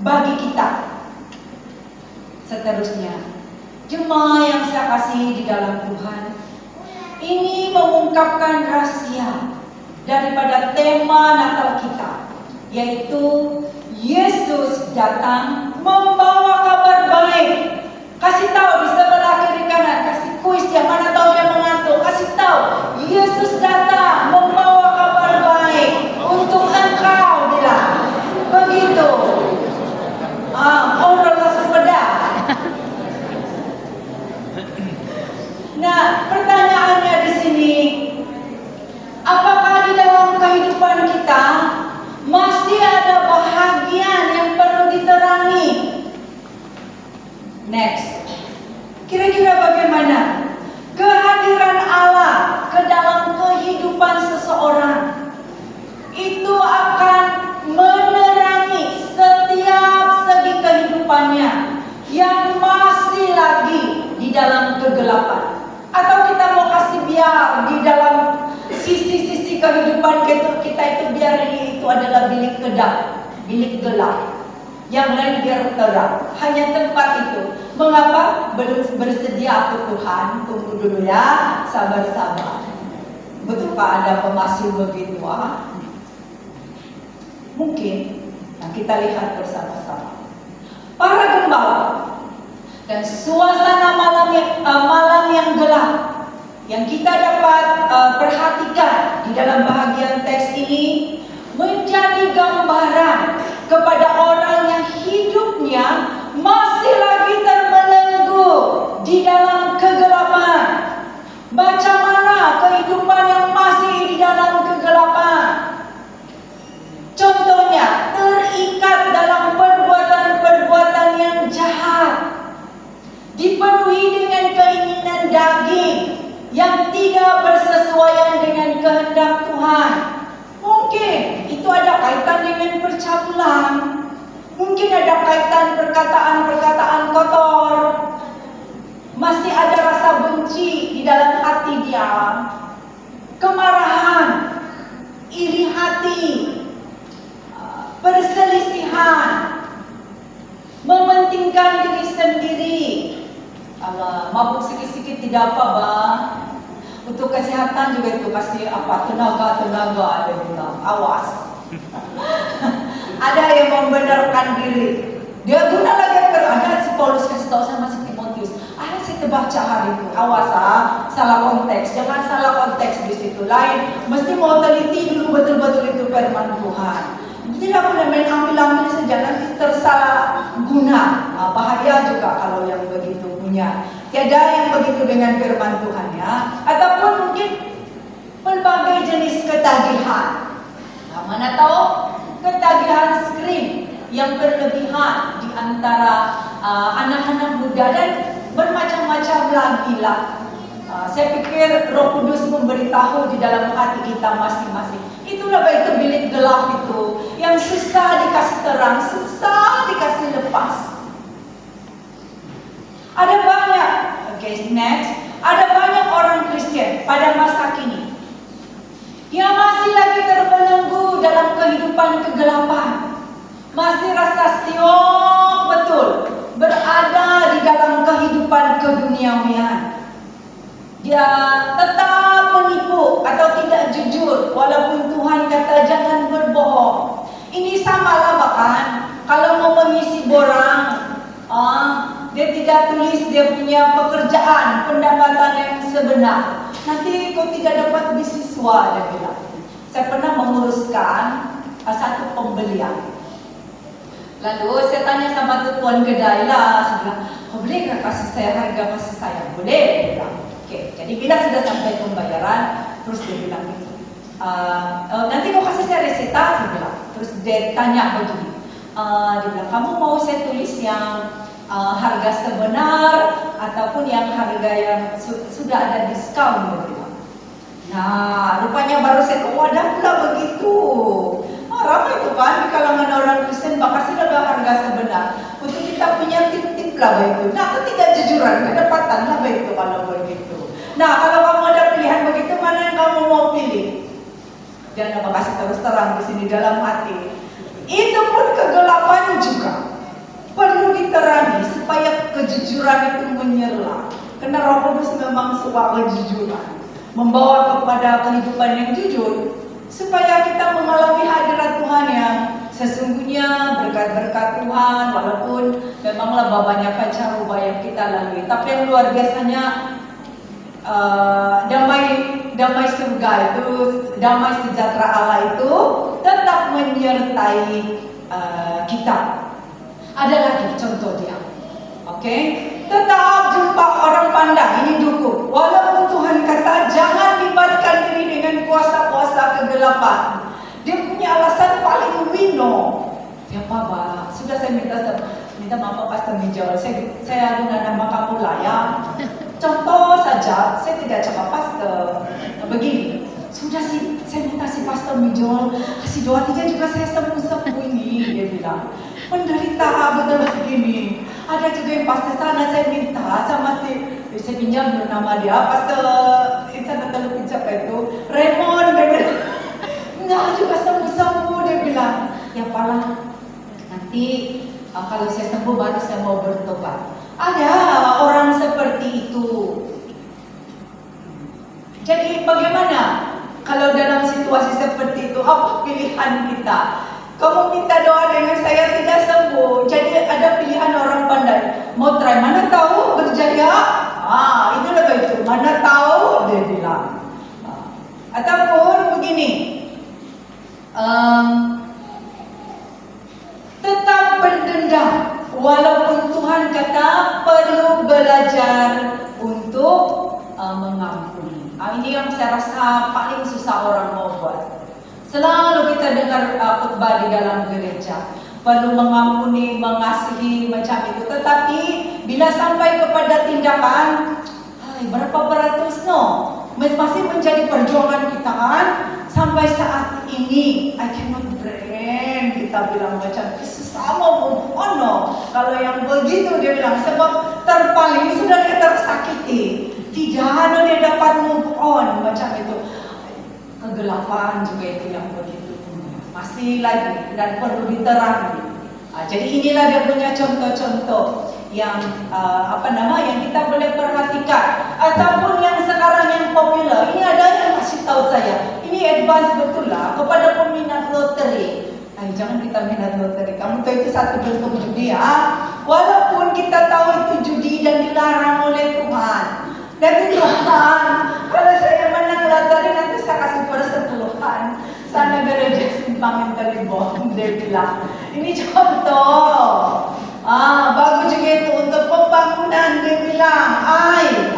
S2: bagi kita? Seterusnya, jemaah yang saya kasihi di dalam Tuhan, ini mengungkapkan rahasia daripada tema Natal kita, yaitu Yesus datang membawa kabar baik. Kasih tahu di sebelah kiri kanan, kasih kuis yang mana tahu dia mengantuk. Kasih tahu, Yesus datang membawa kabar baik untuk engkau, bilang. Begitu. Obrol sepeda. Nah, pertanyaannya di sini, apakah di dalam kehidupan kita masih ada bahagian yang perlu diterangi? Next. Kira-kira bagaimana kehadiran Allah ke dalam kehidupan seseorang itu akan menerangi setiap segi kehidupannya yang masih lagi di dalam kegelapan. Atau kita mau kasih biar di dalam sisi-sisi kehidupan kita itu biar ini itu adalah bilik kedap, bilik gelap. Yang lain biar terang. Hanya tempat itu. Mengapa? Belum bersedia aku Tuhan. Tunggu dulu ya. Sabar-sabar. Betulkah ada pemasih begitu? Mungkin. Nah, kita lihat bersama-sama. Para gembala dan suasana malam yang gelap yang kita dapat perhatikan di dalam bahagian teks ini menjadi gambaran kepada orang yang hidupnya masih lagi terbelenggu di dalam kegelapan. Baca mana kehidupan yang masih di dalam kegelapan? Contohnya, terikat dalam perbuatan-perbuatan yang jahat, dipenuhi dengan keinginan daging yang tidak bersesuaian dengan kehendak Tuhan. Mungkin itu ada kaitan dengan percabulan. Mungkin ada kaitan perkataan-perkataan kotor. Masih ada rasa benci di dalam hati dia. Kemarahan, iri hati, perselisihan, mementingkan diri sendiri. Mabuk sikit-sikit tidak apa, Bang. Untuk kesehatan juga itu kasih tenaga ada bilang, awas. Ada yang membenarkan diri. Dia guna lagi ada si Paulus kasih tahu sama si Timotius. Ada saya terbaca hari itu, awas salah konteks, jangan salah konteks di situ lain. Mesti mau teliti dulu betul-betul itu firman Tuhan. Tidak boleh main ambil saja nanti tersalah guna. Bahaya juga kalau yang begitu punya. Tiada yang begitu dengan firman Tuhan ya. Ataupun mungkin berbagai jenis ketagihan. Mana tahu ketagihan screen yang berlebihan di antara anak-anak muda dan bermacam-macam lagi lah. Saya pikir Roh Kudus memberitahu di dalam hati kita masing-masing. Itulah itu bilik gelap itu yang susah dikasih terang, susah dikasih lepas. Ada banyak, next. Ada banyak orang Kristen pada masa kini yang masih lagi terbelenggu dalam kehidupan kegelapan. Masih rasa siok betul berada di dalam kehidupan keduniawian. Dia tetap menipu atau tidak jujur walaupun Tuhan kata jangan berbohong. Ini samalah bahkan kalau mau mengisi borang, dia tidak tulis dia punya pekerjaan, pendapatan yang sebenar. Nanti kau tidak dapat beasiswa, dia bilang. Saya pernah menguruskan satu pembelian. Lalu saya tanya sama tuan kedai lah, saya bilang, boleh kasih saya harga kasih saya? Boleh, dia bilang. Oke, jadi bila sudah sampai pembayaran, terus dia bilang gitu. Nanti kau kasih saya resita, saya bilang. Terus dia tanya begini, dia bilang, kamu mau saya tulis yang harga sebenar ataupun yang harga yang sudah ada diskon, dia bilang. Nah, rupanya baru saya tahu ada pula begitu. Ramai itu kan di kalangan orang Kristen bakal sudah ada harga sebenar. Untuk kita punya tip-tip lah begitu. Nah, ketidakjujuran, kedapatan lah begitu kalau begitu. Nah, kalau kamu ada pilihan begitu, mana yang kamu mau pilih? Jangan kasih terus terang di sini dalam hati. Itu pun kegelapan juga perlu diterangi supaya kejujuran itu menyerlah. Karena Roh Kudus memang suka kejujuran, membawa kepada kehidupan yang jujur, supaya kita mengalami hadirat Tuhan yang sesungguhnya berkat-berkat Tuhan, walaupun memanglah banyak caruba yang kita lalui, tapi yang luar biasanya damai surga itu, damai sejahtera Allah itu tetap menyertai kita. Ada lagi contoh dia, oke? Tetap jumpa orang pandai, ini dukung. Walaupun Tuhan kata jangan libatkan diri dengan kuasa-kuasa kegelapan, dia punya alasan paling wino. Ya Pak, sudah saya minta maaf Pastor Mijol, saya dengan nama kamu lah ya. Contoh saja, saya tidak cakap pastor. Begini, sudah sih, saya minta si Pastor Mijol kasih doa 3 juga saya sembuh ini, dia bilang. Penderita betul begini. Ada juga yang pastor sana saya minta sama saya pinjam nama dia, Pastor Insan atau pinjam itu Raymond, dia bilang. Enggak juga sembuh dia bilang. Ya Pak, nanti kalau saya sembuh baru saya mau bertobat. Ada orang seperti itu. Jadi bagaimana kalau dalam situasi seperti itu, apa pilihan kita? Kamu minta doa dengan saya tidak sembuh, jadi ada pilihan orang pandai. Mau try, mana tahu berjaya? Itu lebih itu. Mana tahu, dia bilang. Ataupun begini, tetap berdendam, walaupun Tuhan kata perlu belajar untuk mengampuni. Ini yang saya rasa paling susah orang mau buat. Selalu kita dengar khotbah di dalam gereja, perlu mengampuni, mengasihi macam itu. Tetapi bila sampai kepada tindakan, berapa beratus masih menjadi perjuangan kita kan. Sampai saat ini, I cannot brand, kita bilang macam sesama move on Kalau yang begitu dia bilang sebab terpaling sudah dia tersakiti, tidak dia dapat move on macam itu. Kegelapan juga itu yang begitu masih lagi dan perlu diterangi. Jadi inilah dia punya contoh-contoh yang yang kita boleh perhatikan, ataupun yang sekarang yang popular. Ini ada yang kasih tahu saya, ini advance betul lah kepada peminat loteri. Jangan kita minat loteri, kamu tahu itu satu bentuk judi ya. Walaupun kita tahu itu judi dan dilarang oleh Tuhan. Tapi Tuhan, kalau saya menang loteri nanti saya kasih persepuluhan. Sana gereja simpang Talibon, dia bilang. Ini contoh. Bagus juga itu untuk pembangunan, dia bilang.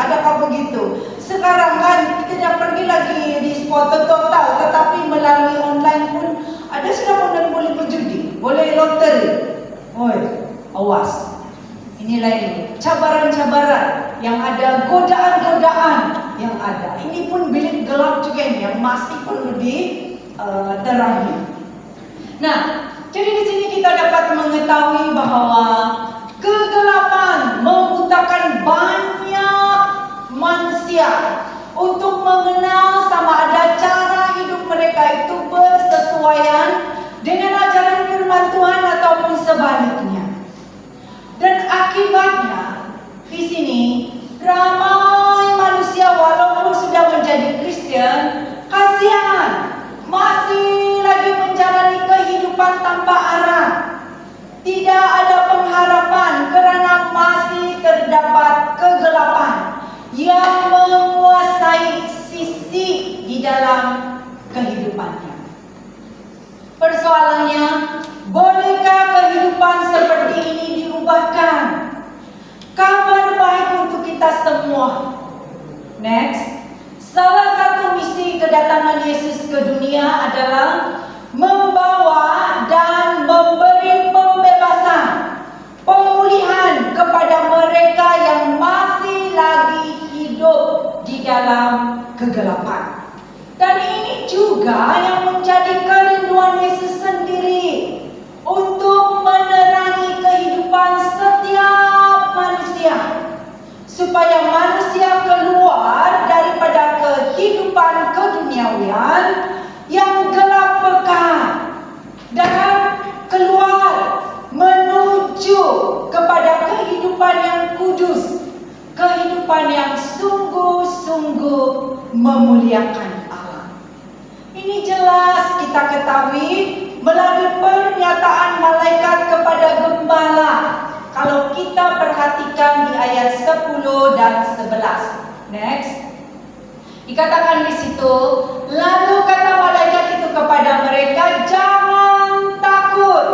S2: Adakah begitu? Sekarang kan tidak pergi lagi di spot total, tetapi melalui online pun ada sudah boleh berjudi, boleh loteri. Awas. Inilah ini cabaran-cabaran yang ada, godaan-godaan yang ada. Ini pun bilik gelap juga ini yang masih perlu diterangi. Nah, jadi di sini kita dapat mengetahui bahwa kegelapan membutakan banyak manusia untuk mengenal sama ada cara hidup mereka itu bersesuaian dengan ajaran firman Tuhan ataupun sebaliknya. Dan akibatnya di sini ramai manusia walaupun sudah menjadi Kristen, kasihan masih lagi menjalani kehidupan tanpa arah. Tidak ada pengharapan karena masih terdapat kegelapan yang menguasai sisi di dalam kehidupannya. Persoalannya, bolehkah kehidupan seperti ini diubahkan? Kabar baik untuk kita semua. Next, salah satu misi kedatangan Yesus ke dunia adalah membawa dan memberi pembebasan, pemulihan kepada mereka yang masih lagi hidup di dalam kegelapan. Dan ini juga yang menjadi kerinduan Yesus sendiri untuk menerangi kehidupan setiap manusia, supaya manusia keluar daripada kehidupan keduniawian yang gelap pekat dan keluar menuju kepada kehidupan yang kudus, kehidupan yang sungguh-sungguh memuliakan Allah. Ini jelas kita ketahui melalui pernyataan malaikat kepada gembala. Kalau kita perhatikan di ayat 10 dan 11. Next. Dikatakan di situ, lalu kata malaikat itu kepada mereka, jangan takut,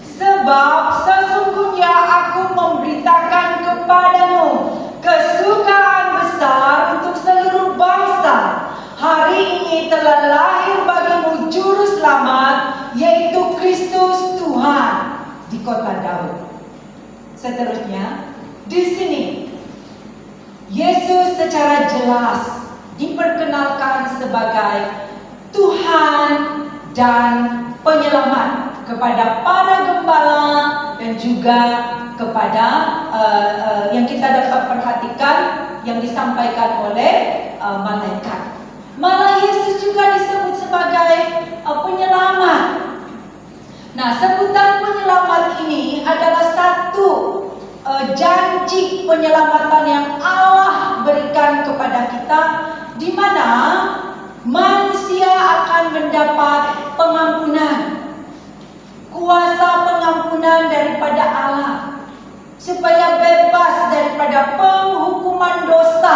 S2: sebab sesungguhnya aku memberitakan kepadamu kesukaan besar untuk seluruh bangsa. Hari ini telah lahir bagimu juru selamat, yaitu Kristus Tuhan di kota Daud. Seterusnya, di sini Yesus secara jelas diperkenalkan sebagai Tuhan dan penyelamat kepada para gembala dan juga kepada yang kita dapat perhatikan yang disampaikan oleh malaikat. Malah Yesus juga disebut sebagai penyelamat. Nah, sebutan penyelamat ini adalah satu janji penyelamatan yang Allah berikan kepada kita, di mana manusia akan mendapat pengampunan, kuasa pengampunan daripada Allah, supaya bebas daripada penghukuman dosa,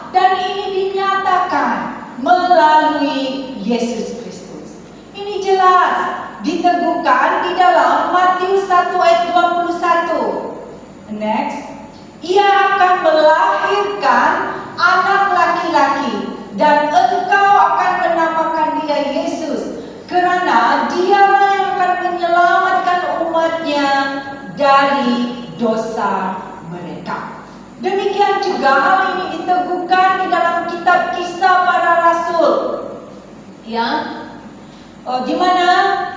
S2: dan ini dinyatakan melalui Yesus Kristus. Ini jelas diteguhkan di dalam Matius 1 ayat 21. Next, ia akan melahirkan anak laki-laki dan engkau akan menamakan dia Yesus, kerana dialah yang akan menyelamatkan umatnya dari dosa mereka. Demikian juga hal ini diteguhkan di dalam kitab Kisah Para Rasul, ya, di mana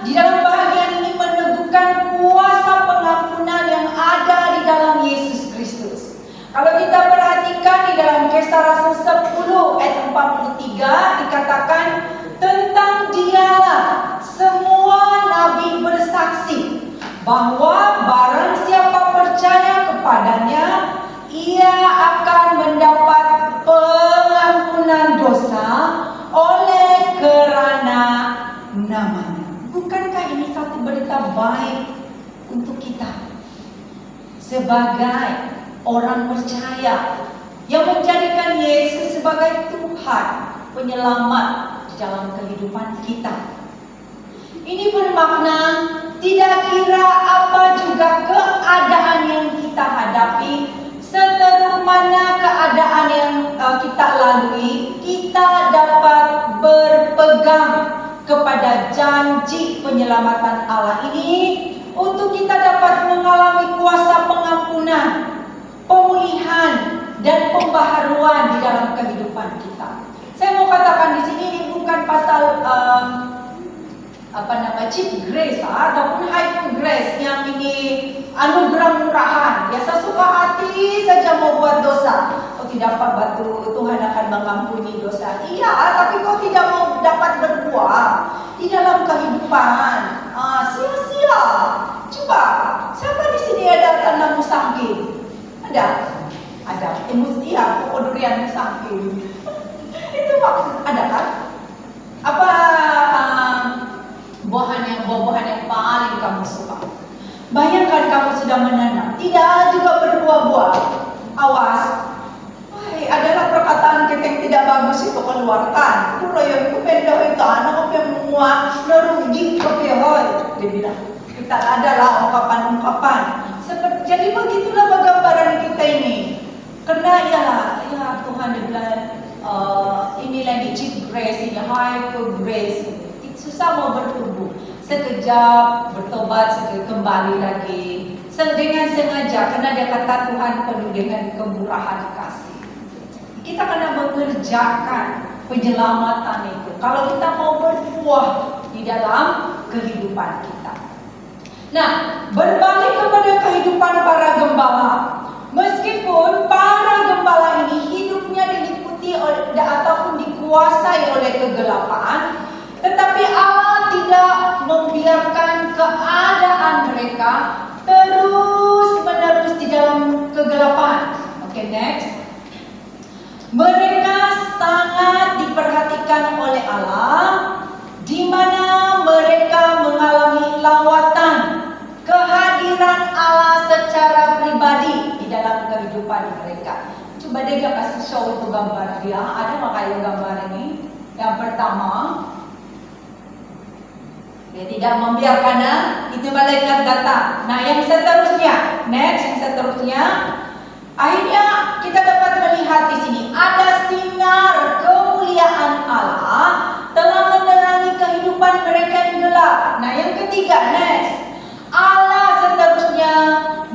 S2: di dalam bahagian ini meneguhkan kuasa pengampunan yang ada di dalam Yesus Kristus. Kalau kita perhatikan di dalam Kisah Rasul 10 ayat 43 dikatakan tentang dialah semua nabi bersaksi bahwa barang siapa percaya kepadanya, ia akan mendapat pengampunan dosa oleh kerana namanya. Bukankah ini satu berita baik untuk kita sebagai orang percaya yang menjadikan Yesus sebagai Tuhan penyelamat di dalam kehidupan kita? Ini bermakna tidak kira apa juga keadaan yang kita hadapi, seteruk mana keadaan yang kita lalui, kita dapat berpegang kepada janji penyelamatan Allah ini untuk kita dapat mengalami kuasa pengampunan, pemulihan dan pembaharuan di dalam kehidupan kita. Saya mau katakan di sini ini bukan pasal cheap grace ataupun hyper grace yang ini anugerah murahan. Ya, sesuka hati saja mau buat dosa. Kau tidak dapat batu, Tuhan akan mengampuni dosa. Iya, tapi kau tidak mau dapat berbuah di dalam kehidupan. Sia-sia. Coba, siapa di sini ada tanda musangking? Ada. Mesti durian musangking. Itu maksud ada kan? Apa buah-buahan yang paling kamu suka? Bayangkan kamu sudah menanam, tidak juga berbuah-buah. Awas, adalah perkataan kita yang tidak bagus itu keluarkan. Itu yang kupendok itu anak yang menguat, nerugi kepehoy. Dia bilang, kita adalah ungkapan-ungkapan. Jadi begitulah gambaran kita ini. Karena ya Tuhan bilang ini lagi cheap grace, ini hyper grace. Susah mau bertumbuh. Sekejap bertobat, sekejap kembali lagi. Dengan sengaja, karena dia kata Tuhan penuh dengan kemurahan kasih. Kita kena mengerjakan penyelamatan itu. Kalau kita mau berbuah di dalam kehidupan kita. Nah, berbalik kepada kehidupan para gembala. Meskipun para gembala ini hidupnya diliputi ataupun dikuasai oleh kegelapan, tetapi Allah tidak membiarkan keadaan mereka terus-menerus di dalam kegelapan. Oke, next. Mereka sangat diperhatikan oleh Allah, di mana mereka mengalami Coba deh dia kasih show itu gambar dia. Ada nggak kayak gambar ini? Yang pertama, dia tidak membiarkan itu malaikat datang. Nah, yang seterusnya, next, yang seterusnya, akhirnya kita dapat melihat di sini ada sinar kemuliaan Allah telah menerangi kehidupan mereka yang gelap. Nah, yang ketiga, next, Allah seterusnya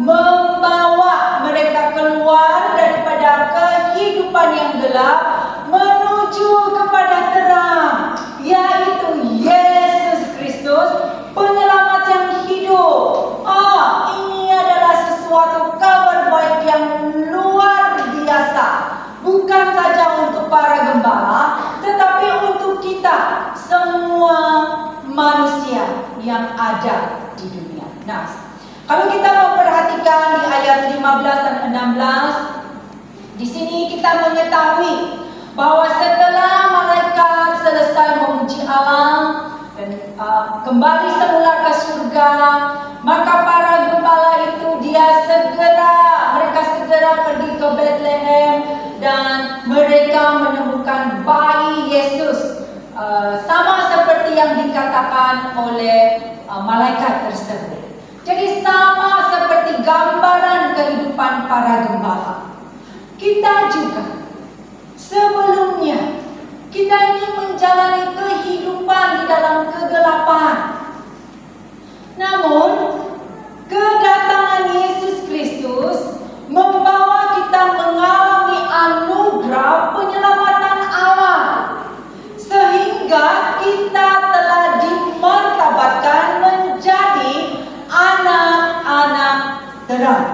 S2: membawa mereka keluar daripada kehidupan yang gelap menuju kepada terang, yaitu Yesus Kristus, penyelamat yang hidup. Ini adalah sesuatu kabar baik yang luar biasa, bukan saja untuk para gembala, tetapi untuk kita semua manusia yang ada di dunia. Nah, kalau kita memperhatikan di ayat 15 dan 16, di sini kita mengetahui bahwa setelah malaikat selesai memuji Allah dan kembali semula ke surga, maka para gembala itu mereka segera pergi ke Bethlehem dan mereka menemukan bayi Yesus, sama seperti yang dikatakan oleh malaikat tersebut. Jadi sama seperti gambaran kehidupan para gembala. Kita juga sebelumnya kita ini menjalani kehidupan di dalam kegelapan. Namun kedatangan Yesus Kristus membawa kita mengalami anugerah penyelamatan Allah, sehingga kita telah dimartabatkan menjadi anak-anak terang.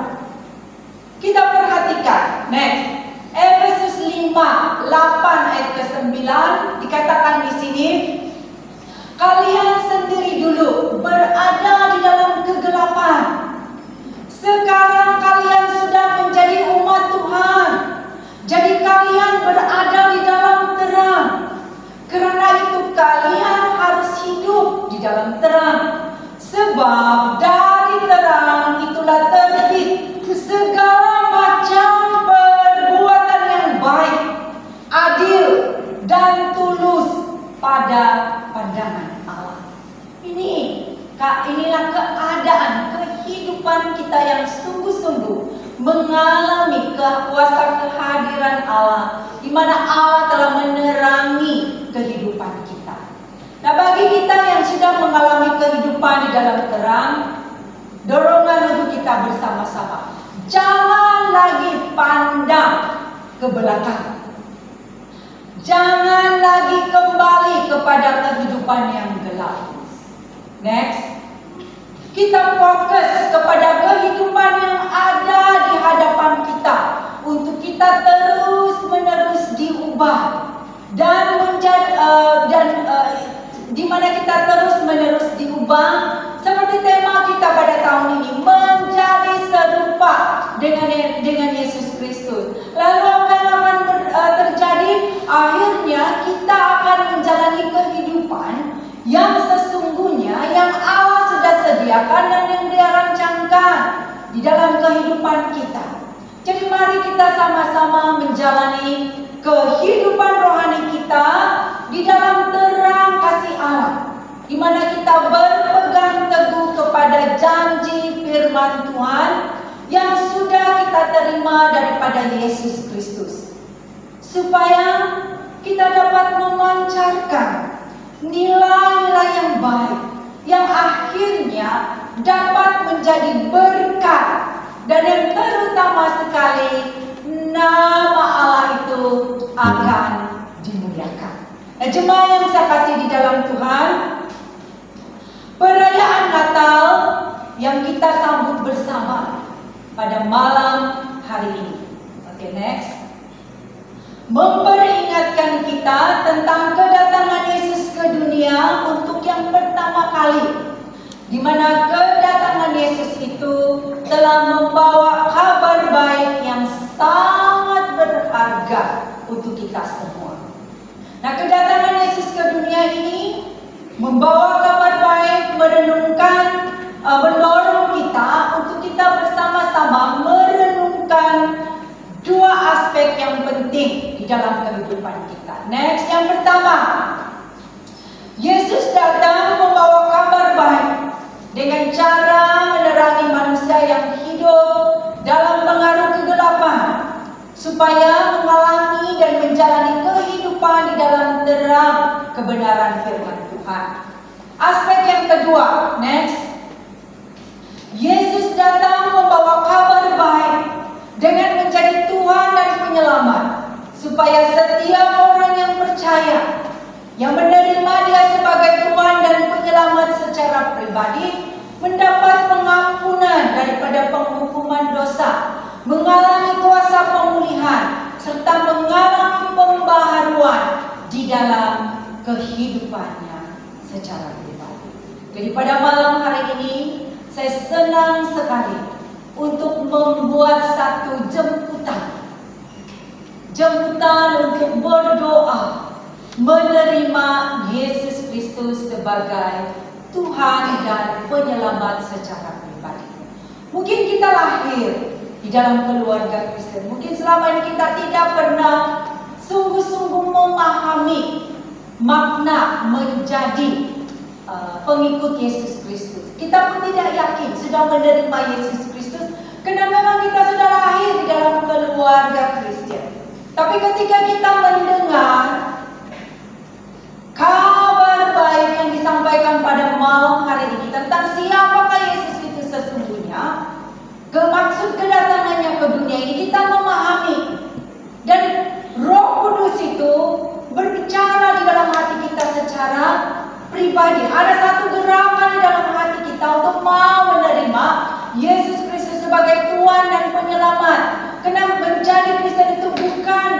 S2: Kita perhatikan next, Efesus 5:8 ayat ke-9 dikatakan di sini, kalian sendiri dulu berada di dalam kegelapan. Sekarang kalian sudah menjadi umat Tuhan. Jadi kalian berada di dalam terang. Karena itu kalian harus hidup di dalam terang. Sebab dari terang itulah terbit segala macam perbuatan yang baik, adil, dan tulus pada pandangan Allah. Inilah keadaan kehidupan kita yang sungguh-sungguh mengalami kuasa kehadiran Allah, di mana Allah telah menerangi kehidupan kita. Nah, bagi kita yang sudah mengalami kehidupan di dalam terang, dorongan untuk kita bersama-sama, jangan lagi pandang ke belakang. Jangan lagi kembali kepada kehidupan yang gelap. Next, kita fokus kepada kehidupan yang ada di hadapan kita untuk kita terus-menerus diubah dan di mana kita terus-menerus diubah seperti tema kita pada tahun ini, menjadi serupa dengan Yesus Kristus. Lalu apa yang akan terjadi? Akhirnya kita akan menjalani kehidupan yang sesungguhnya yang Allah sudah sediakan dan yang Dia rancangkan di dalam kehidupan kita. Jadi mari kita sama-sama menjalani kehidupan rohani kita di dalam terang kasih Allah, di mana kita berpegang teguh kepada janji firman Tuhan yang sudah kita terima daripada Yesus Kristus, supaya kita dapat memancarkan nilai-nilai yang baik yang akhirnya dapat menjadi berkat, dan yang terutama sekali nama Allah itu akan dimuliakan. Nah, jemaat yang saya kasih di dalam Tuhan, perayaan Natal yang kita sambut bersama pada malam hari ini. Oke, next. Memperingatkan kita tentang kedatangan Yesus ke dunia untuk yang pertama kali, di mana kedatangan Yesus itu telah membawa kabar baik yang sangat berharga untuk kita semua. Nah, kedatangan Yesus ke dunia ini membawa kabar baik, mendorong kita untuk kita bersama-sama merenungkan dua aspek yang dalam kehidupan kita. Next, yang pertama, Yesus datang membawa kabar baik dengan cara menerangi manusia yang hidup dalam pengaruh kegelapan, supaya mengalami dan menjalani kehidupan di dalam terang kebenaran firman Tuhan. Aspek yang kedua, next, Yesus datang membawa kabar baik dengan menjadi Tuhan dan penyelamat, supaya setiap orang yang percaya, yang menerima Dia sebagai Tuhan dan penyelamat secara pribadi, mendapat pengampunan daripada penghukuman dosa, mengalami kuasa pemulihan, serta mengalami pembaharuan di dalam kehidupannya secara pribadi. Jadi pada malam hari ini saya senang sekali untuk membuat satu jemputan untuk berdoa menerima Yesus Kristus sebagai Tuhan dan penyelamat secara pribadi. Mungkin kita lahir di dalam keluarga Kristen, mungkin selama ini kita tidak pernah sungguh-sungguh memahami makna menjadi pengikut Yesus Kristus. Kita pun tidak yakin sudah menerima Yesus Kristus, karena memang kita sudah lahir di dalam keluarga Kristen. Tapi ketika kita mendengar kabar baik yang disampaikan pada malam hari ini tentang siapakah Yesus itu sesungguhnya, maksud kedatangannya ke dunia ini, kita memahami dan Roh Kudus itu berbicara di dalam hati kita secara pribadi. Ada satu gerakan di dalam hati kita untuk mau menerima Yesus Kristus sebagai Tuhan dan penyelamat. Karena menjadi Kristen itu bukan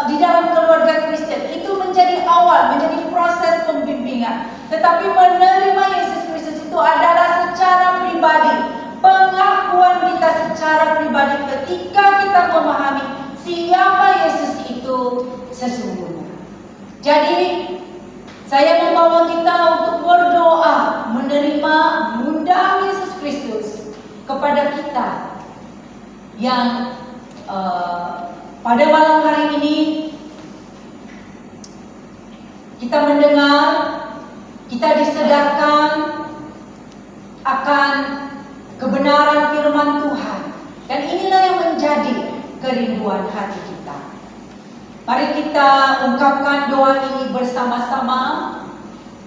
S2: di dalam keluarga Kristen, itu menjadi awal, menjadi proses pembimbingan. Tetapi menerima Yesus Kristus itu adalah secara pribadi, pengakuan kita secara pribadi ketika kita memahami siapa Yesus itu sesungguhnya. Jadi saya membawa kita untuk berdoa menerima undang Yesus Kristus kepada kita yang pada malam hari ini kita mendengar, kita disedarkan akan kebenaran firman Tuhan, dan inilah yang menjadi kerinduan hati kita. Mari kita ungkapkan doa ini bersama-sama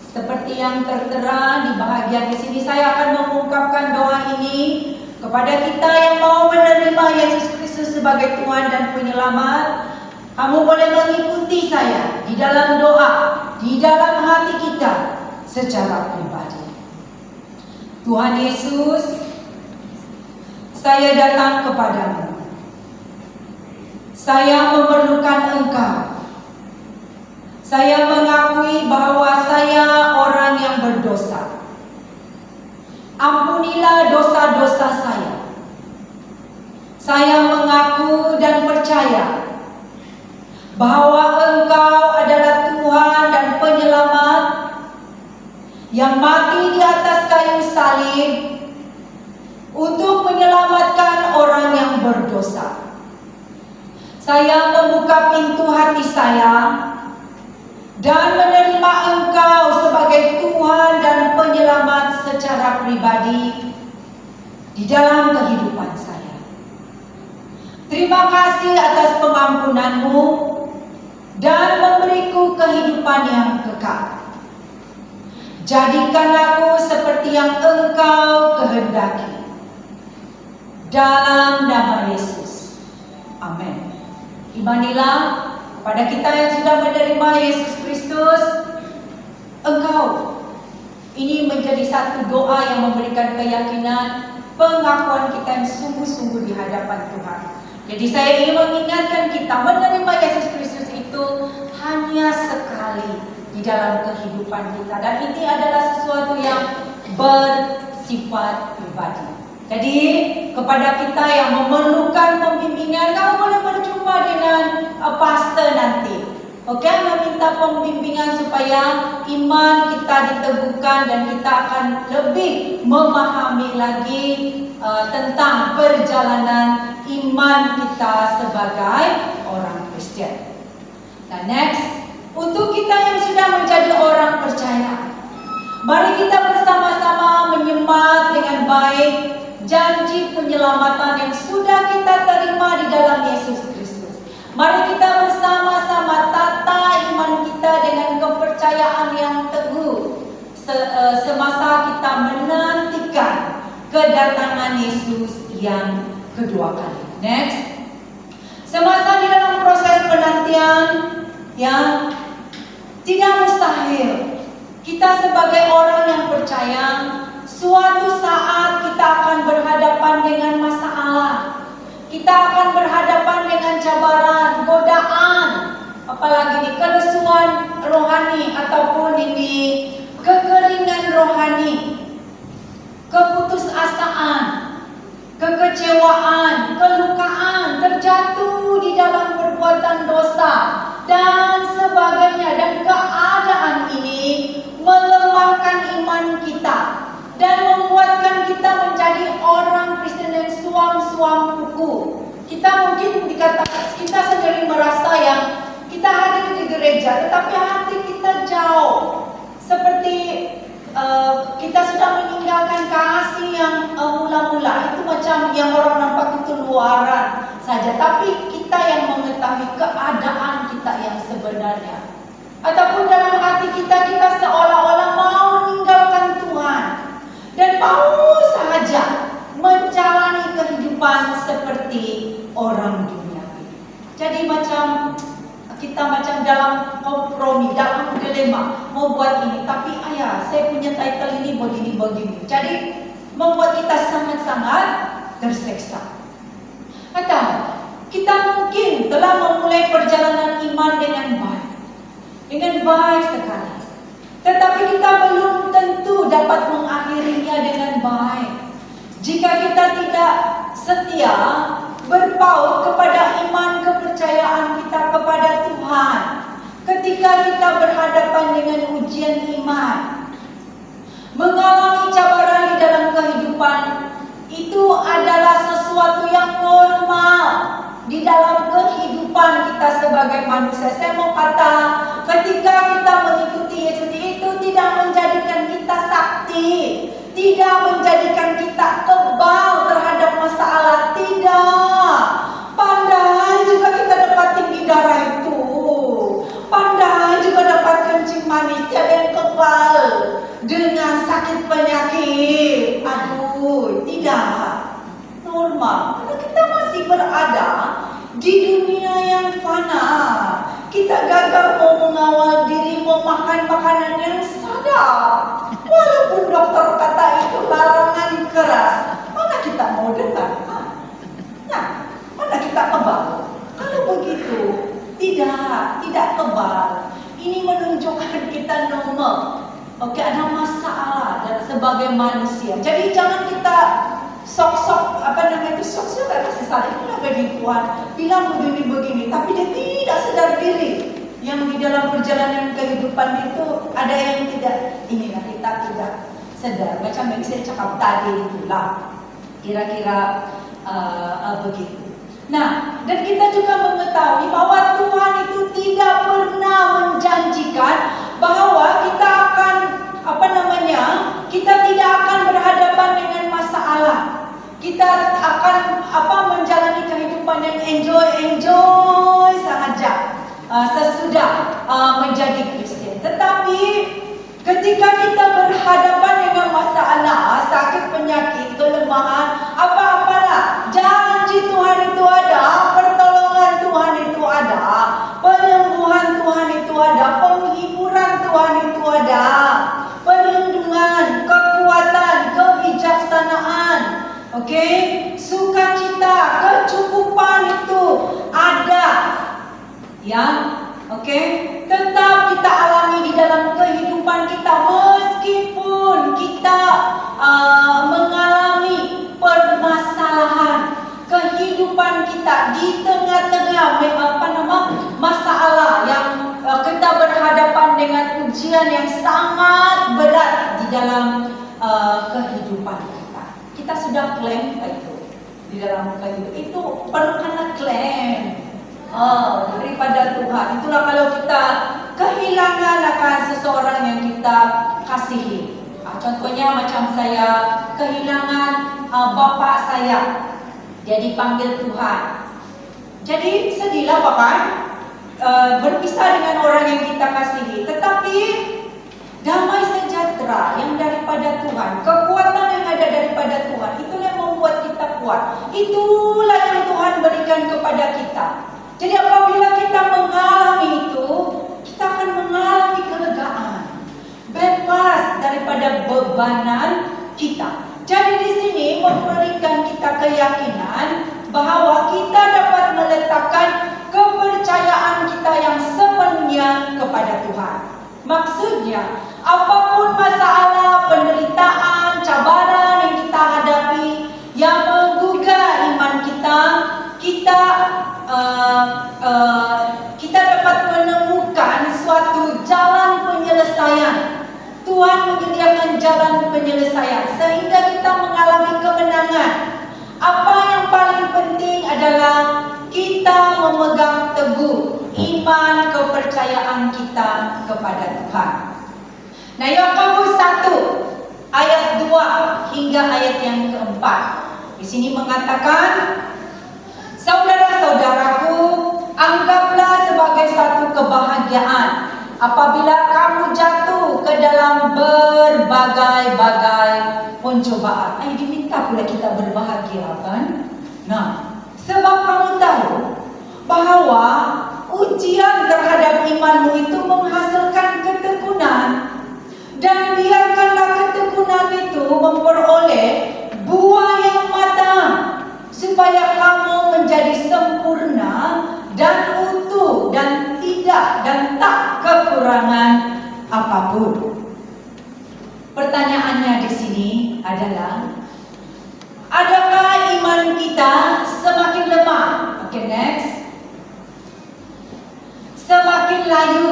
S2: seperti yang tertera di bahagian di sini. Saya akan mengungkapkan doa ini kepada kita yang mau menerima Yesus Kristus sebagai Tuhan dan penyelamat. Kamu boleh mengikuti saya di dalam doa, di dalam hati kita secara pribadi. Tuhan Yesus, saya datang kepadamu. Saya memerlukan Engkau. Saya mengakui bahwa saya orang yang berdosa. Ampunilah dosa-dosa saya. Saya mengaku dan percaya bahwa Engkau adalah Tuhan dan penyelamat yang mati di atas kayu salib untuk menyelamatkan orang yang berdosa. Saya membuka pintu hati saya dan menerima Engkau sebagai Tuhan dan penyelamat secara pribadi di dalam kehidupan saya. Terima kasih atas pengampunan-Mu dan memberiku kehidupan yang kekal. Jadikan aku seperti yang Engkau kehendaki. Dalam nama Yesus. Amin. Imanilah pada kita yang sudah menerima Yesus Kristus, Engkau. Ini menjadi satu doa yang memberikan keyakinan, pengakuan kita yang sungguh-sungguh di hadapan Tuhan. Jadi saya ingin mengingatkan kita, menerima Yesus Kristus itu hanya sekali di dalam kehidupan kita. Dan ini adalah sesuatu yang bersifat pribadi. Jadi kepada kita yang memerlukan pembimbingan, kamu boleh berjumpa dengan pastor nanti. Oke, meminta pembimbingan supaya iman kita diteguhkan dan kita akan lebih memahami lagi tentang perjalanan iman kita sebagai orang Kristen. Nah, next, untuk kita yang sudah menjadi orang percaya, mari kita bersama-sama menyemat dengan baik janji penyelamatan yang sudah kita terima di dalam Yesus Kristus. Mari kita bersama-sama tata iman kita dengan kepercayaan yang teguh semasa kita menantikan kedatangan Yesus yang kedua kali. Next, semasa di dalam proses penantian yang tidak mustahil, kita sebagai orang yang percaya, suatu saat kita akan berhadapan dengan masalah. Kita akan berhadapan dengan cabaran, godaan, apalagi di kelesuan rohani ataupun ini kekeringan rohani, keputusasaan, kekecewaan, kelukaan, terjatuh di dalam perbuatan dosa dan sebagainya. Dan keadaan ini melemahkan iman kita dan membuatkan kita menjadi orang Kristen yang suam-suam kuku. Kita mungkin dikatakan, kita sendiri merasa yang kita hadir di gereja, tetapi hati kita jauh. Seperti kita sudah meninggalkan kasih yang mula-mula. Itu macam yang orang nampak itu luaran saja, tapi kita yang mengetahui keadaan kita yang sebenarnya. Ataupun dalam hati kita, kita seolah-olah mau meninggalkan Tuhan dan mau saja menjalani kehidupan seperti orang dunia. Jadi kita macam dalam kompromi, dalam dilema, mau buat ini, tapi ayah, saya punya title ini begini. Jadi membuat kita sangat-sangat terseksa. Atau kita mungkin telah memulai perjalanan iman dengan baik sekali, tetapi kita belum tentu dapat mengakhirinya dengan baik jika kita tidak setia berpaut kepada iman kepercayaan kita kepada Tuhan. Ketika kita berhadapan dengan ujian iman, mengalami cabaran di dalam kehidupan, itu adalah sesuatu yang normal di dalam kehidupan kita sebagai manusia. Saya mau kata, ketika kita mengikuti Yesus, itu tidak menjadikan kita sakti, tidak menjadikan kita kebal terhadap masalah, tidak. Pandai juga kita dapat tinggi darah itu, pandai juga dapat kencing manis, tiada yang kebal dengan sakit penyakit. Aduh, tidak. Normal, karena kita masih berada di dunia yang fana. Kita gagal mau mengawal diri, mau makan makanan yang sadar, walaupun dokter kata itu larangan keras. Mana kita mau dengar? Nah, mana kita kebal? Kalau begitu, tidak kebal. Ini menunjukkan kita normal. Oke, ada masalah dan sebagai manusia. Jadi jangan kita sok-sok kasih saling bagi Tuhan bilang begini, tapi dia tidak sadar diri yang di dalam perjalanan kehidupan itu ada yang tidak, inilah kita tidak sadar. Macam yang saya cakap tadi itulah kira-kira begitu. Nah, dan kita juga mengetahui bahwa Tuhan itu tidak pernah menjanjikan bahwa kita akan kita tidak akan berhadapan dengan masalah. Kita akan menjalani kehidupan yang enjoy sahaja sesudah menjadi Kristen. Tetapi ketika kita berhadapan dengan masalah, sakit, penyakit, kelemahan, apa-apalah, janji Tuhan itu ada, pertolongan Tuhan itu ada, penyembuhan Tuhan itu ada, penghiburan Tuhan itu ada, perlindungan, kekuatan, kebijaksanaan, sukacita, kecukupan itu ada, ya, tetap kita alami di dalam kehidupan kita meskipun kita mengalami permasalahan kehidupan kita di tengah-tengah masalah yang kita berhadapan dengan ujian yang sangat berat di dalam kehidupan kita. Kita sudah klaim itu di dalam kehidupan itu perlukanlah klaim. daripada Tuhan. Itulah kalau kita kehilangan akan seseorang yang kita kasihi. Contohnya macam saya kehilangan bapak saya, dia dipanggil Tuhan. Jadi sedihlah bahkan berpisah dengan orang yang kita kasihi. Tetapi damai sejahtera yang daripada Tuhan, kekuatan yang ada daripada Tuhan, itulah yang membuat kita kuat. Itulah yang Tuhan berikan kepada kita. Jadi apabila kita mengalami itu, kita akan mengalami kelegaan, bebas daripada bebanan kita. Jadi di sini memberikan kita keyakinan bahwa kita dapat meletakkan kepercayaan kita yang sepenuhnya kepada Tuhan. Maksudnya, apapun masalah, penderitaan, cabaran yang kita hadapi, yang menggugah iman kita, kita dapat menemukan suatu jalan penyelesaian. Tuhan menyediakan jalan penyelesaian sehingga kita mengalami kemenangan. Apa yang paling penting adalah kita memegang teguh iman kepercayaan kita kepada Tuhan. Nah, Yakobus 1 ayat 2 hingga ayat yang keempat. Di sini mengatakan, saudara-saudaraku, anggaplah sebagai satu kebahagiaan apabila kamu jatuh ke dalam berbagai-bagai pencobaan. Diminta pula kita berbahagia, kan? Nah, sebab kamu tahu bahwa ujian terhadap imanmu itu menghasilkan ketekunan, dan biarkanlah ketekunan itu memperoleh buah yang matang, supaya kamu menjadi sempurna dan utuh dan tak kekurangan apapun. Pertanyaannya di sini adalah, adakah iman kita semakin lemah? Oke, next. Semakin layu,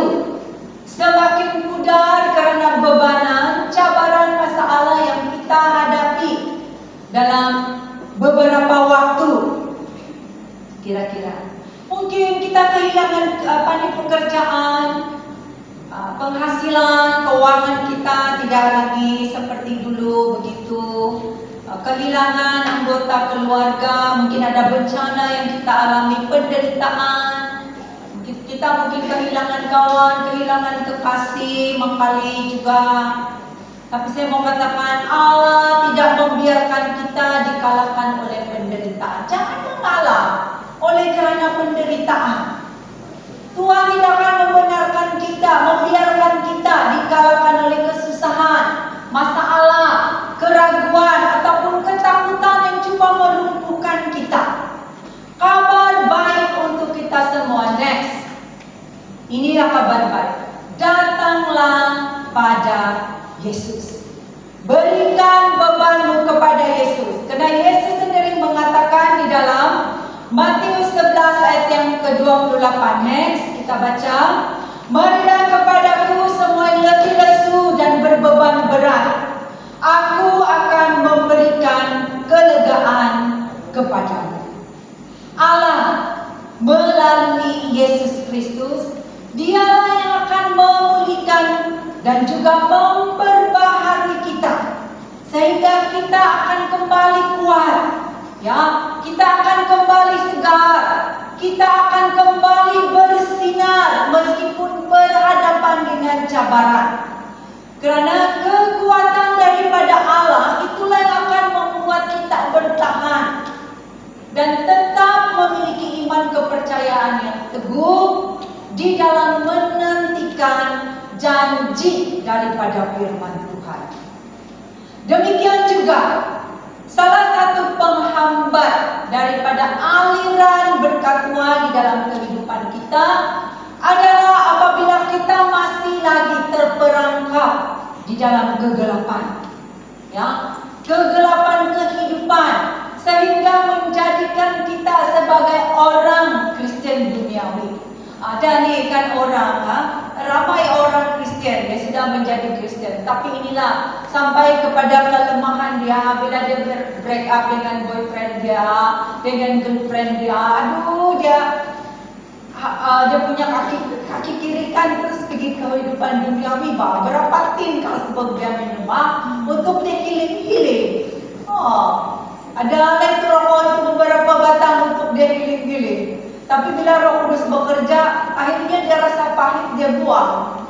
S2: semakin pudar karena bebanan, cabaran, masalah yang kita hadapi dalam beberapa waktu. Kira-kira mungkin kita kehilangan pekerjaan, penghasilan, keuangan kita tidak lagi seperti dulu begitu. Kehilangan anggota keluarga, mungkin ada bencana yang kita alami, penderitaan. Kita mungkin kehilangan kawan, kehilangan kekasih, mengkali juga. Tapi saya mau katakan, Allah tidak membiarkan kita dikalahkan oleh penderitaan. Jangan mengalah oleh kerana penderitaan. Tuhan tidak akan membiarkan kita dikalahkan oleh kesusahan, masalah, keraguan, ataupun ketakutan yang cuba melumpuhkan kita. Kabar baik untuk kita semua. Next. Inilah kabar baik. Datanglah pada Yesus. Berikan bebanmu kepada Yesus. Karena Yesus sendiri mengatakan di dalam Matius 11 ayat yang ke-28. Next, kita baca. Marilah kepadaku semua yang letih lesu dan berbeban berat. Aku akan memberikan kelegaan kepadamu. Allah melalui Yesus Kristus, Dialah yang akan memulihkan dan juga memperbaharui kita, sehingga kita akan kembali kuat, ya, kita akan kembali segar, kita akan kembali bersinar meskipun berhadapan dengan cabaran. Karena kekuatan daripada Allah itulah yang akan membuat kita bertahan dan tetap memiliki iman kepercayaan yang teguh di dalam menantikan janji daripada firman Tuhan. Demikian juga salah satu penghambat daripada aliran berkat Tuhan di dalam kehidupan kita adalah apabila kita masih lagi terperangkap di dalam kegelapan, ya, kegelapan kehidupan, sehingga menjadikan kita sebagai orang Kristen duniawi. Ada nih kan orang, ramai orang Kristen yang sudah menjadi Kristen, tapi inilah sampai kepada kelemahan dia bila dia break up dengan boyfriend dia, dengan girlfriend dia. Aduh, dia dia punya kaki kiri kan, terus pergi ke kehidupan duniawi, berapa tin kalau sebab dia minum untuk dia healing. Ada elektrokol itu beberapa batang untuk dia healing. Tapi bila Roh Kudus bekerja, akhirnya dia rasa pahit, dia buang.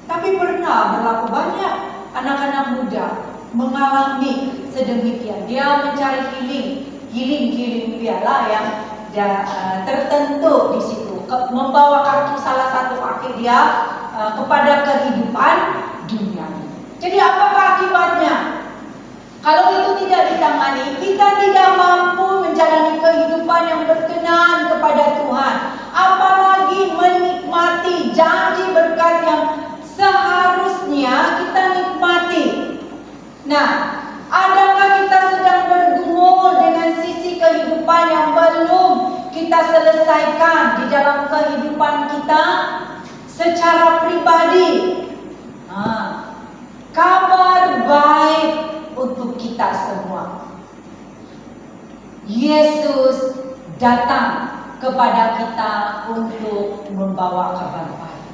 S2: Tapi pernah berlaku banyak anak-anak muda mengalami sedemikian. Dia mencari healing piala yang tertentu di situ, membawa kaki salah satu kaki dia kepada kehidupan dunia. Jadi apakah akibatnya? Kalau itu tidak ditangani, kita tidak mampu menjalani kehidupan yang berkenan kepada Tuhan. Apalagi menikmati janji berkat yang seharusnya kita nikmati. Nah, adakah kita sedang bergumul dengan sisi kehidupan yang belum kita selesaikan di dalam kehidupan kita secara pribadi? Kabar baik untuk kita semua. Yesus datang kepada kita untuk membawa kabar baik.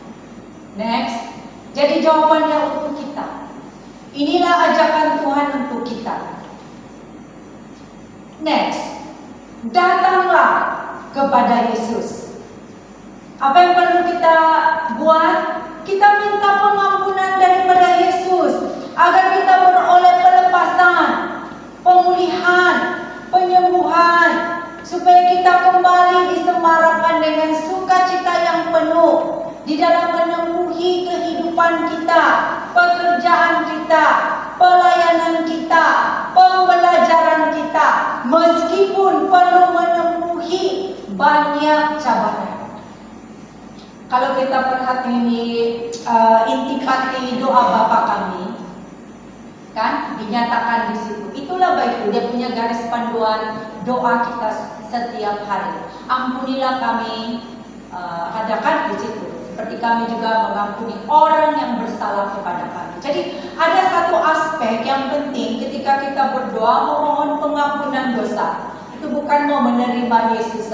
S2: Next, jadi jawabannya untuk kita. Inilah ajakan Tuhan untuk kita. Next, datanglah kepada Yesus. Apa yang perlu kita buat? Kita minta pengampunan daripada Yesus agar kita beroleh pelepasan, pemulihan, penyembuhan, supaya kita kembali disemarakan dengan sukacita yang penuh di dalam menempuhi kehidupan kita, pekerjaan kita, pelayanan kita, pembelajaran kita, meskipun perlu menempuhi banyak cabaran. Kalau kita perhatikan di intipati doa Bapa kami, kan dinyatakan di situ. Itulah baik, dia punya garis panduan doa kita setiap hari. Ampunilah kami, adakan di situ. Seperti kami juga mengampuni orang yang bersalah kepada kami. Jadi ada satu aspek yang penting ketika kita berdoa memohon pengampunan dosa. Itu bukan mau menerima Yesus,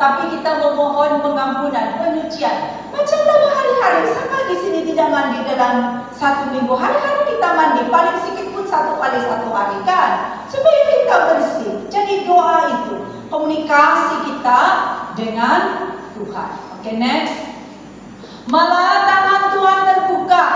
S2: tapi kita memohon pengampunan, penyucian. Macamlah hari-hari, sama di sini tidak mandi dalam 1 minggu. Hari-hari kita mandi, paling sedikit pun 1 kali 1 hari kan, supaya kita bersih. Jadi doa itu komunikasi kita dengan Tuhan. Oke, next. Malah tangan Tuhan terbuka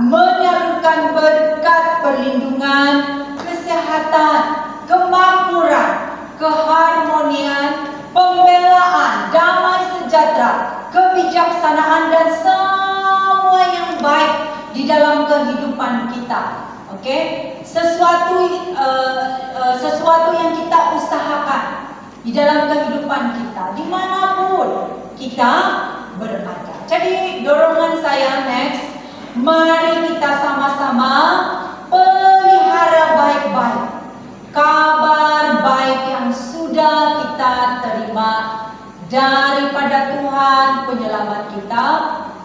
S2: menyalurkan berkat perlindungan, kesehatan, kemakmuran, keharmonian, pembelaan, damai sejahtera, kebijaksanaan dan semua yang baik di dalam kehidupan kita. Oke, sesuatu yang kita usahakan di dalam kehidupan kita, dimanapun kita berada. Jadi dorongan saya next, mari kita sama-sama pelihara baik-baik kabar baik yang sudah kita terima daripada Tuhan penyelamat kita,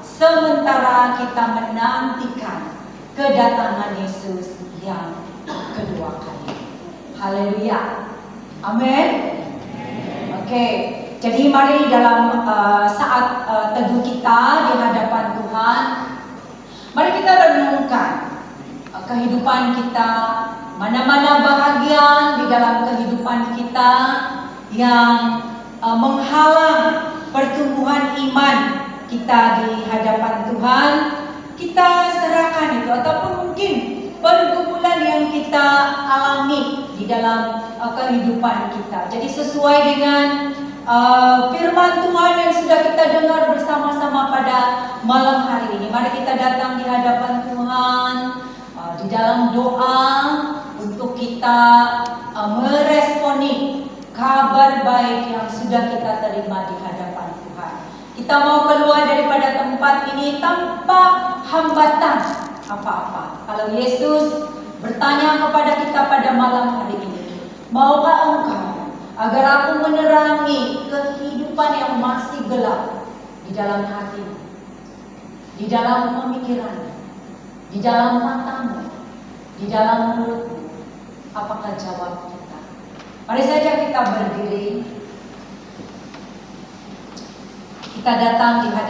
S2: sementara kita menantikan kedatangan Yesus yang kedua kali. Haleluya. Amin. Oke, jadi mari dalam saat teduh kita di hadapan Tuhan, mari kita renungkan kehidupan kita, mana-mana bahagian di dalam kehidupan kita yang menghalang pertumbuhan iman kita di hadapan Tuhan. Kita serahkan itu, ataupun mungkin pergumulan yang kita alami di dalam kehidupan kita. Jadi sesuai dengan firman Tuhan yang sudah kita dengar bersama-sama pada malam hari ini, mari kita datang di hadapan Tuhan di dalam doa untuk kita meresponi kabar baik yang sudah kita terima di hadapan Tuhan. Kita mau keluar daripada tempat ini tanpa hambatan apa-apa. Kalau Yesus bertanya kepada kita pada malam hari ini, maukah engkau agar aku menerangi kehidupan yang masih gelap di dalam hatimu, di dalam pemikiranmu, di dalam matamu, di dalam mulutmu? Apakah jawab kita? Mari saja kita berdiri. kita datang di hadapan